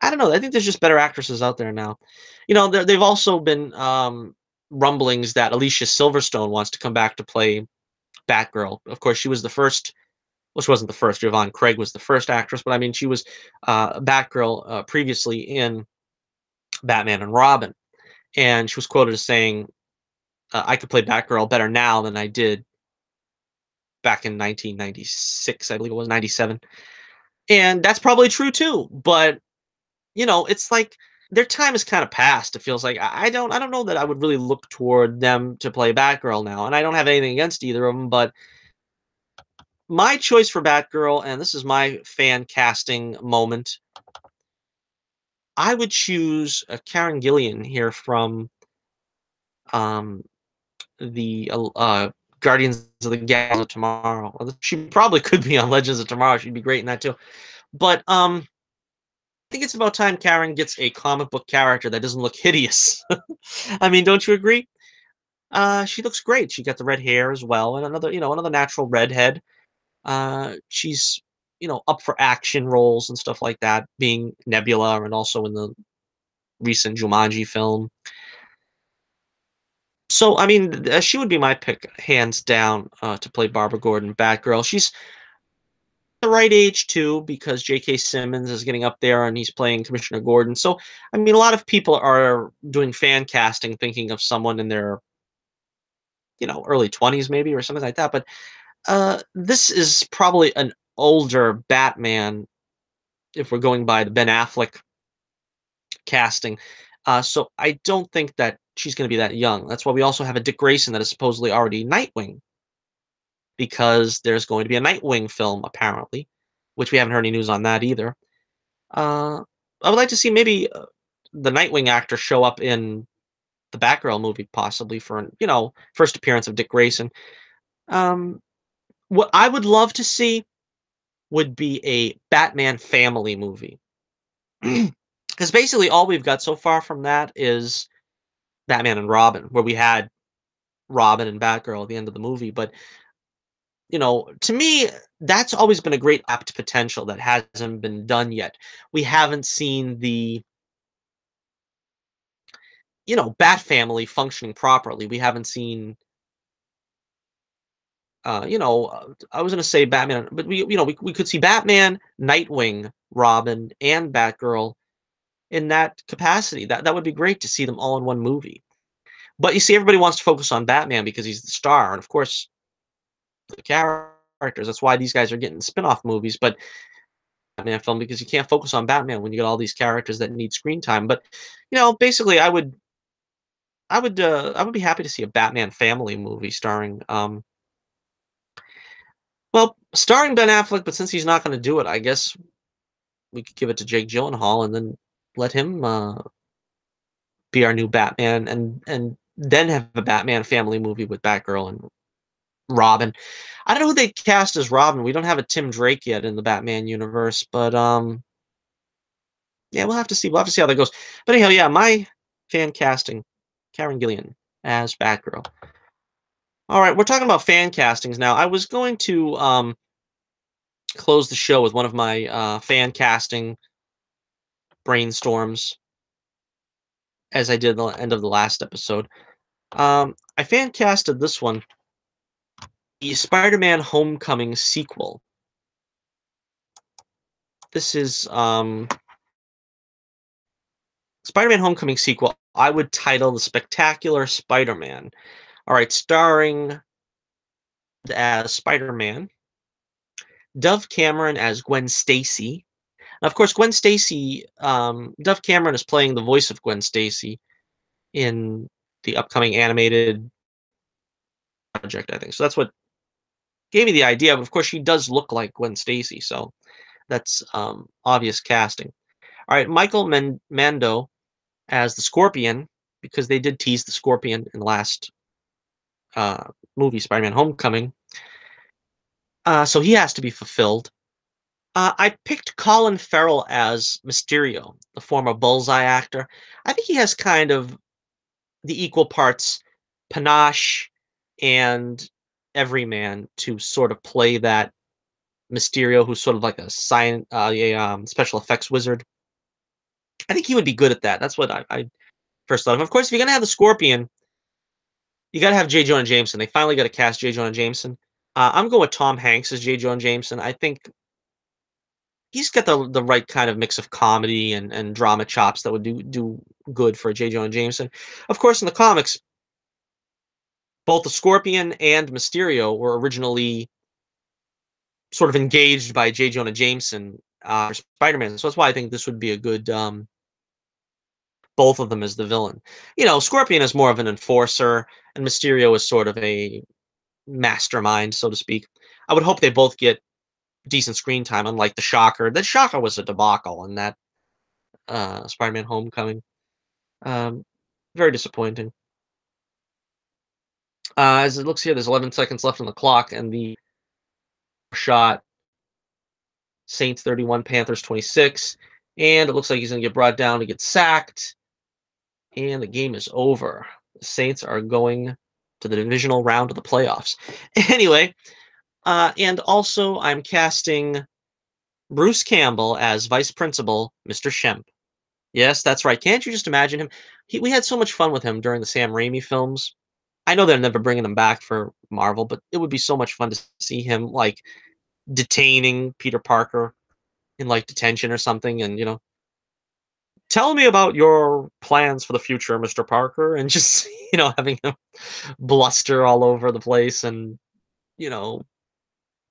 I don't know. I think there's just better actresses out there now. They've also been rumblings that Alicia Silverstone wants to come back to play Batgirl. Of course, she was the first. Well, she wasn't the first. Yvonne Craig was the first actress, but I mean, she was Batgirl previously in Batman and Robin, and she was quoted as saying, "I could play Batgirl better now than I did back in 1996. I believe it was 97." And that's probably true too. But it's like their time is kind of past. It feels like I don't know that I would really look toward them to play Batgirl now, and I don't have anything against either of them, but my choice for Batgirl, and this is my fan casting moment, I would choose Karen Gillian here from um, the Guardians of the Galaxy of Tomorrow. Well, she probably could be on Legends of Tomorrow. She'd be great in that too. But I think it's about time Karen gets a comic book character that doesn't look hideous. I mean, don't you agree? She looks great. She got the red hair as well, and another natural redhead. She's up for action roles and stuff like that, being Nebula and also in the recent Jumanji film. So I mean, she would be my pick, hands down, to play Barbara Gordon, Batgirl. She's the right age too, because J.K. Simmons is getting up there and he's playing Commissioner Gordon. So I mean, a lot of people are doing fan casting, thinking of someone in their early 20s maybe or something like that. But this is probably an older Batman if we're going by the Ben Affleck casting. So I don't think that she's going to be that young. That's why we also have a Dick Grayson that is supposedly already Nightwing, because there's going to be a Nightwing film apparently, which we haven't heard any news on that either. Uh, I would like to see maybe the Nightwing actor show up in the Batgirl movie, possibly for an first appearance of Dick Grayson. Um, What I would love to see would be a Batman family movie. Because basically all we've got so far from that is Batman and Robin, where we had Robin and Batgirl at the end of the movie. But to me, that's always been a great apt potential that hasn't been done yet. We haven't seen the Bat family functioning properly. We haven't seen I was gonna say Batman, but we could see Batman, Nightwing, Robin, and Batgirl in that capacity. That would be great to see them all in one movie. But you see, everybody wants to focus on Batman because he's the star, and of course, the characters. That's why these guys are getting spin-off movies. But Batman film, because you can't focus on Batman when you get all these characters that need screen time. But basically, I would be happy to see a Batman family movie starring Ben Affleck. But since he's not going to do it, I guess we could give it to Jake Gyllenhaal and then let him be our new Batman, and then have a Batman family movie with Batgirl and Robin. I don't know who they cast as Robin. We don't have a Tim Drake yet in the Batman universe, but yeah, we'll have to see. We'll have to see how that goes. But anyhow, yeah, my fan casting, Karen Gillian as Batgirl. All right, we're talking about fan castings now. I was going to close the show with one of my fan casting brainstorms, as I did at the end of the last episode. I fan casted this one, the Spider-Man Homecoming sequel. This is Spider-Man Homecoming sequel. I would title The Spectacular Spider-Man. All right, starring as Spider-Man, Dove Cameron as Gwen Stacy. Now, of course, Gwen Stacy, Dove Cameron is playing the voice of Gwen Stacy in the upcoming animated project, I think. So that's what gave me the idea. But of course, she does look like Gwen Stacy, so that's obvious casting. All right, Michael Mando as the Scorpion, because they did tease the Scorpion in the last uh, movie, Spider-Man: Homecoming. So he has to be fulfilled. I picked Colin Farrell as Mysterio, the former Bullseye actor. I think he has kind of the equal parts panache and everyman to sort of play that Mysterio, who's sort of like a special effects wizard. I think he would be good at that. That's what I first thought of. Of course, if you're gonna have the Scorpion, you got to have J. Jonah Jameson. They finally got to cast J. Jonah Jameson. I'm going with Tom Hanks as J. Jonah Jameson. I think he's got the right kind of mix of comedy and drama chops that would do good for J. Jonah Jameson. Of course, in the comics, both the Scorpion and Mysterio were originally sort of engaged by J. Jonah Jameson for Spider-Man. So that's why I think this would be a good both of them as the villain. Scorpion is more of an enforcer, and Mysterio is sort of a mastermind, so to speak. I would hope they both get decent screen time, unlike the Shocker. The Shocker was a debacle in that Spider-Man: Homecoming. Um, Very disappointing. As it looks here, there's 11 seconds left on the clock, and the shot Saints 31, Panthers 26, and it looks like he's going to get brought down to get sacked, and the game is over. The Saints are going to the divisional round of the playoffs. Anyway, and also I'm casting Bruce Campbell as Vice Principal, Mr. Shemp. Yes, that's right. Can't you just imagine him? We had so much fun with him during the Sam Raimi films. I know they're never bringing him back for Marvel, but it would be so much fun to see him like detaining Peter Parker in like detention or something, and tell me about your plans for the future, Mr. Parker, and just having him bluster all over the place and you know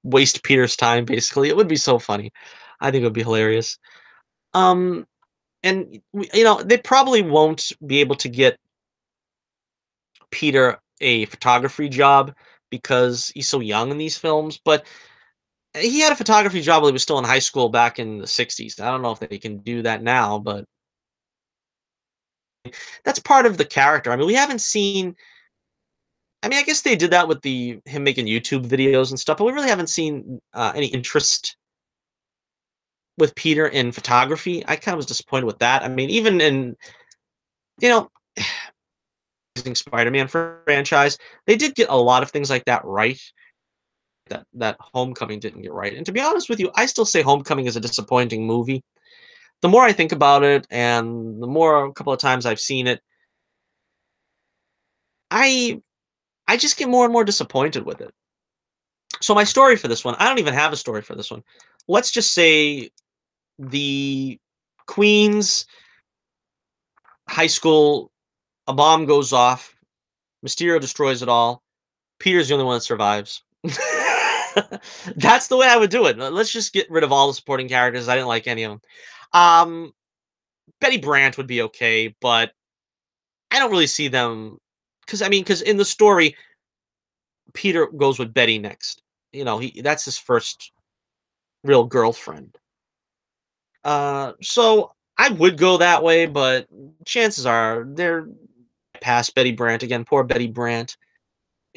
waste Peter's time. Basically, it would be so funny. I think it would be hilarious. Um, and they probably won't be able to get Peter a photography job because he's so young in these films, but he had a photography job while he was still in high school back in the 60s. I don't know if they can do that now, but that's part of the character. I mean, we haven't seen I mean, I guess they did that with the him making YouTube videos and stuff, but we really haven't seen any interest with Peter in photography. I kind of was disappointed with that. I mean, even in you know, Spider-Man franchise, they did get a lot of things like that right. That Homecoming didn't get right. And to be honest with you, I still say Homecoming is a disappointing movie. The more I think about it, and the more a couple of times I've seen it, I I just get more and more disappointed with it. So my story for this one, I don't even have a story for this one. Let's just say the Queens high school, a bomb goes off, Mysterio destroys it all. Peter's the only one that survives. That's the way I would do it. Let's just get rid of all the supporting characters. I didn't like any of them. Um, Betty Brant would be okay, but I don't really see them because I mean, because in the story, Peter goes with Betty next. That's his first real girlfriend. So I would go that way, but chances are they're past Betty Brant again. Poor Betty Brant.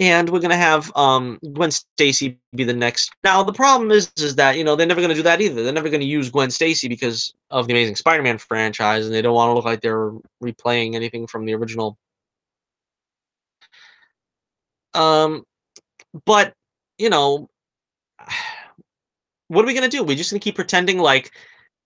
And we're gonna have Gwen Stacy be the next. Now the problem is that they're never gonna do that either. They're never gonna use Gwen Stacy because of the Amazing Spider-Man franchise, and they don't want to look like they're replaying anything from the original. Um, but you know, what are we gonna do? We're just gonna keep pretending like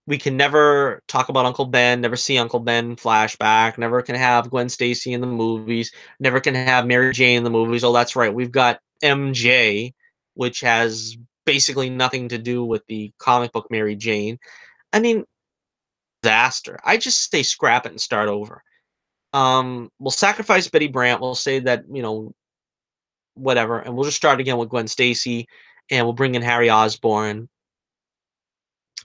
we can never talk about Uncle Ben, never see Uncle Ben flashback, never can have Gwen Stacy in the movies, never can have Mary Jane in the movies. Oh, that's right. We've got MJ, which has basically nothing to do with the comic book Mary Jane. I mean, disaster. I just say scrap it and start over. We'll sacrifice Betty Brant. We'll say that, whatever, and we'll just start again with Gwen Stacy, and we'll bring in Harry Osborn,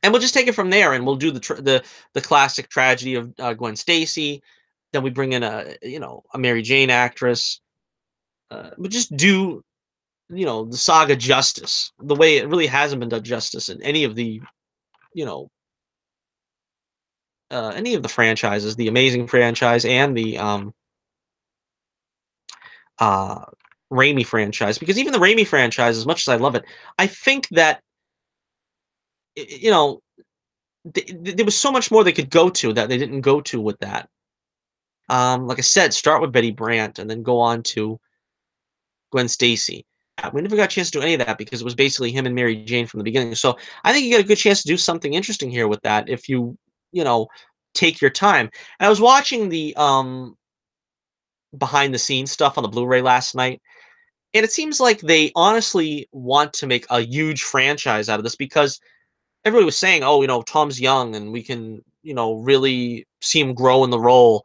and we'll just take it from there, and we'll do the classic tragedy of Gwen Stacy. Then we bring in a Mary Jane actress. We just do the saga justice the way it really hasn't been done justice in you know any of the franchises, the Amazing franchise and the uh, Raimi franchise. Because even the Raimi franchise, as much as I love it, I think that y- you know there was so much more they could go to that they didn't go to with that. Like I said, start with Betty Brant and then go on to Gwen Stacy. We never got a chance to do any of that because it was basically him and Mary Jane from the beginning. So I think you get a good chance to do something interesting here with that if you know, take your time. And I was watching the behind the scenes stuff on the Blu-ray last night, and it seems like they honestly want to make a huge franchise out of this because everybody was saying, "Oh, Tom's young and we can, really see him grow in the role."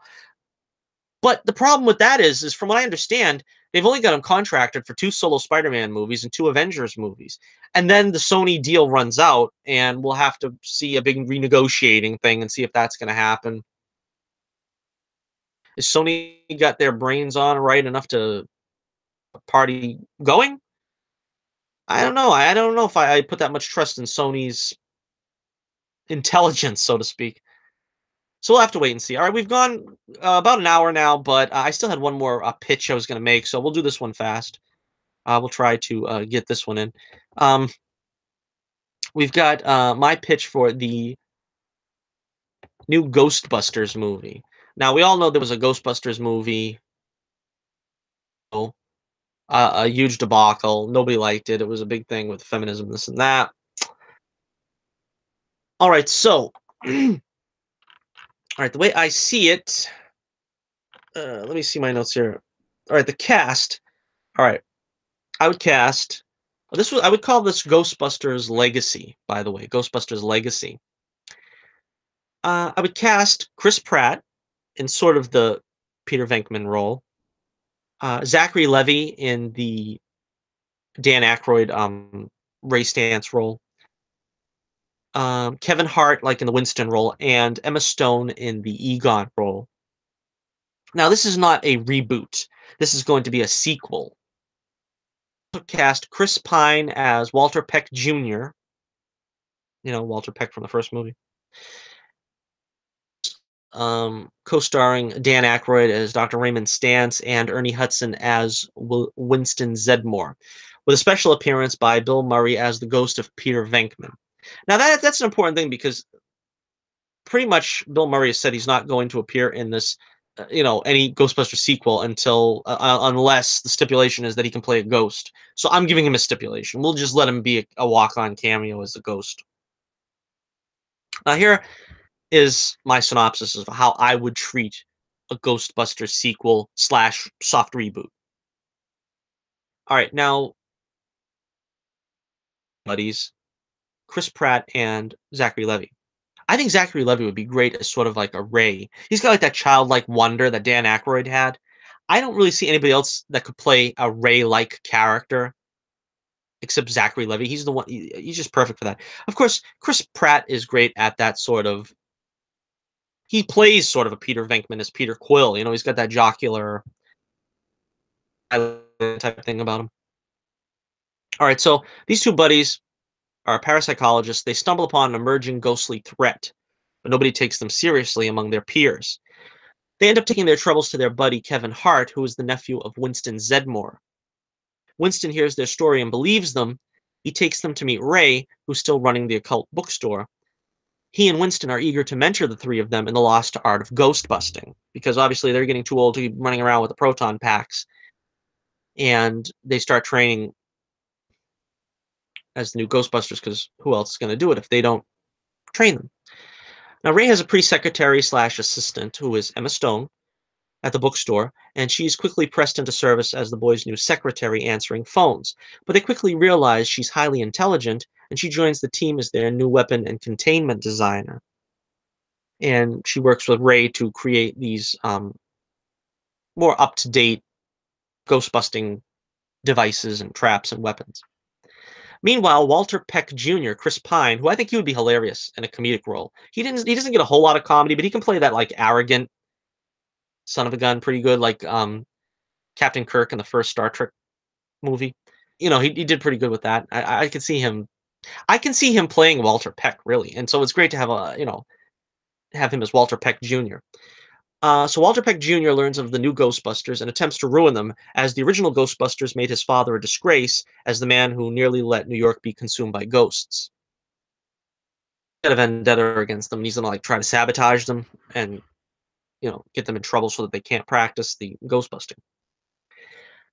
But the problem with that is from what I understand, they've only got him contracted for 2 solo Spider-Man movies and 2 Avengers movies. And then the Sony deal runs out, and we'll have to see a big renegotiating thing and see if that's gonna happen. Is Sony got their brains on right enough to party going? I don't know. I don't know if I put that much trust in Sony's intelligence, so to speak. So we'll have to wait and see. All right, we've gone about an hour now, but I still had one more pitch I was going to make, so we'll do this one fast. We'll try to get this one in. Um, we've got my pitch for the new Ghostbusters movie. Now, we all know there was a Ghostbusters movie, oh, a huge debacle. Nobody liked it. It was a big thing with feminism, this and that. All right, so, all right, the way I see it, let me see my notes here. All right, the cast. All right, I would cast. I would call this Ghostbusters Legacy. By the way, Ghostbusters Legacy. I would cast Chris Pratt in sort of the Peter Venkman role. Zachary Levi in the Dan Aykroyd Ray Stantz role. Kevin Hart like in the Winston role, and Emma Stone in the Egon role. Now, this is not a reboot. This is going to be a sequel. Cast Chris Pine as Walter Peck Jr. Walter Peck from the first movie. co-starring Dan Aykroyd as Dr. Raymond Stantz and Ernie Hudson as Winston Zedmore, with a special appearance by Bill Murray as the ghost of Peter Venkman. Now that's an important thing because pretty much Bill Murray has said he's not going to appear in this, any Ghostbusters sequel until unless the stipulation is that he can play a ghost. So I'm giving him a stipulation. We'll just let him be a walk-on cameo as a ghost. Now here is my synopsis of how I would treat a Ghostbusters sequel slash soft reboot. All right, now, buddies, Chris Pratt and Zachary Levi. I think Zachary Levi would be great as sort of like a Ray. He's got like that childlike wonder that Dan Aykroyd had. I don't really see anybody else that could play a Ray-like character except Zachary Levi. He's the one. He's just perfect for that. Of course, Chris Pratt is great at that sort of. He plays sort of a Peter Venkman as Peter Quill. He's got that jocular type thing about him. All right, so these two buddies are parapsychologists. They stumble upon an emerging ghostly threat, but nobody takes them seriously among their peers. They end up taking their troubles to their buddy Kevin Hart, who is the nephew of Winston Zedmore. Winston hears their story and believes them. He takes them to meet Ray, who's still running the occult bookstore. He and Winston are eager to mentor the three of them in the lost art of ghost busting, because obviously they're getting too old to be running around with the proton packs, and they start training as the new Ghostbusters, because who else is going to do it if they don't train them? Now, Ray has a pre-secretary slash assistant who is Emma Stone at the bookstore, and she's quickly pressed into service as the boys' new secretary answering phones. But they quickly realize she's highly intelligent, and she joins the team as their new weapon and containment designer. And she works with Ray to create these more up-to-date ghost-busting devices and traps and weapons. Meanwhile, Walter Peck Jr., Chris Pine, who I think he would be hilarious in a comedic role. He doesn't get a whole lot of comedy, but he can play that like arrogant son of a gun pretty good, like Captain Kirk in the first Star Trek movie. He did pretty good with that. I could see him. I can see him playing Walter Peck really, and so it's great to have him as Walter Peck Jr. So Walter Peck Jr. learns of the new Ghostbusters and attempts to ruin them, as the original Ghostbusters made his father a disgrace as the man who nearly let New York be consumed by ghosts. He had a vendetta against them. And he's gonna like try to sabotage them and get them in trouble so that they can't practice the ghostbusting.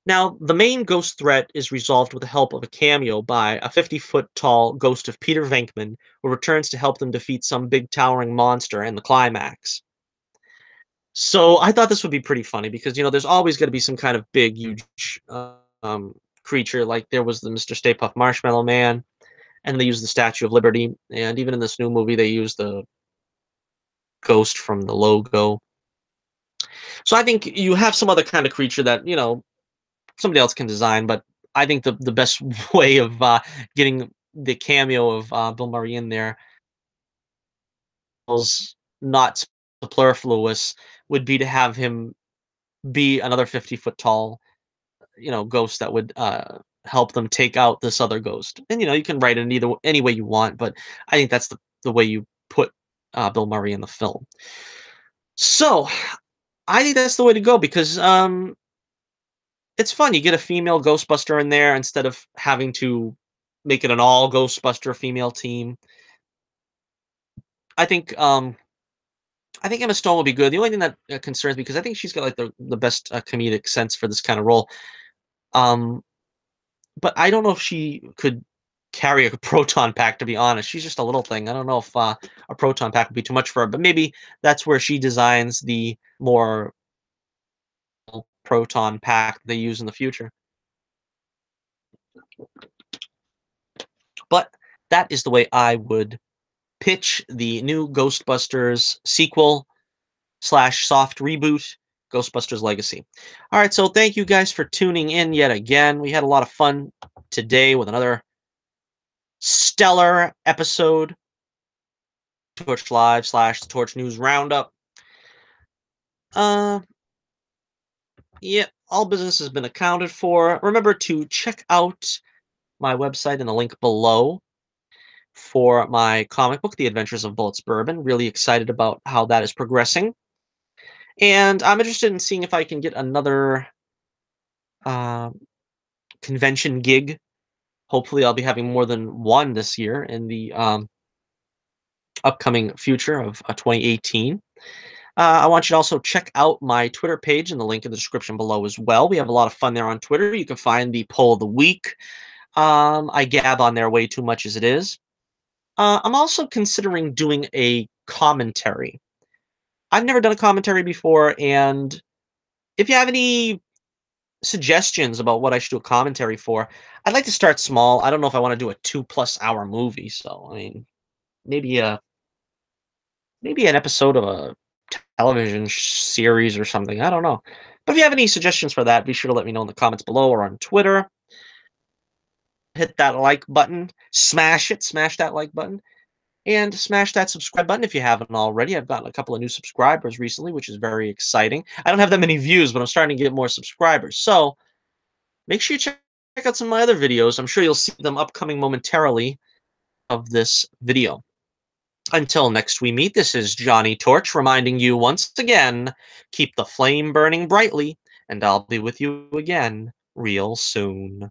Now, the main ghost threat is resolved with the help of a cameo by a 50-foot tall ghost of Peter Venkman, who returns to help them defeat some big towering monster in the climax. So I thought this would be pretty funny because there's always going to be some kind of big, huge creature. Like there was the Mr. Stay Puft Marshmallow Man, and they used the Statue of Liberty, and even in this new movie they used the ghost from the logo. So I think you have some other kind of creature that somebody else can design, but I think the best way of getting the cameo of Bill Murray in there was not superfluous would be to have him be another 50-foot tall, ghost that would help them take out this other ghost. And you can write it in either any way you want, but I think that's the way you put Bill Murray in the film. So I think that's the way to go because it's fun. You get a female Ghostbuster in there instead of having to make it an all Ghostbuster female team. I think I think Emma Stone will be good. The only thing that concerns me because I think she's got like the best comedic sense for this kind of role. Um, but I don't know if she could carry a proton pack. To be honest, she's just a little thing. I don't know if a proton pack would be too much for her. But maybe that's where she designs the more proton pack they use in the future. But that is the way I would pitch the new Ghostbusters sequel slash soft reboot, Ghostbusters Legacy. All right, so thank you guys for tuning in yet again. We had a lot of fun today with another stellar episode. Torch Live slash the Torch News Roundup. Uh, yeah, all business has been accounted for. Remember to check out my website in the link below for my comic book, The Adventures of Bullets Bourbon. Really excited about how that is progressing. And I'm interested in seeing if I can get another uh, convention gig. Hopefully, I'll be having more than one this year in the upcoming future of 2018. I want you to also check out my Twitter page in the link in the description below as well. We have a lot of fun there on Twitter. You can find the poll of the week. I gab on there way too much as it is. I'm also considering doing a commentary. I've never done a commentary before, and if you have any suggestions about what I should do a commentary for, I'd like to start small. I don't know if I want to do a 2+ hour movie, so I mean, maybe a maybe an episode of a television series or something. I don't know. But if you have any suggestions for that, be sure to let me know in the comments below or on Twitter. Hit that like button, smash it, smash that like button, and smash that subscribe button if you haven't already. I've gotten a couple of new subscribers recently, which is very exciting. I don't have that many views, but I'm starting to get more subscribers. So make sure you check out some of my other videos. I'm sure you'll see them upcoming momentarily of this video. Until next we meet, this is Johnnie Torch reminding you once again, keep the flame burning brightly, and I'll be with you again real soon.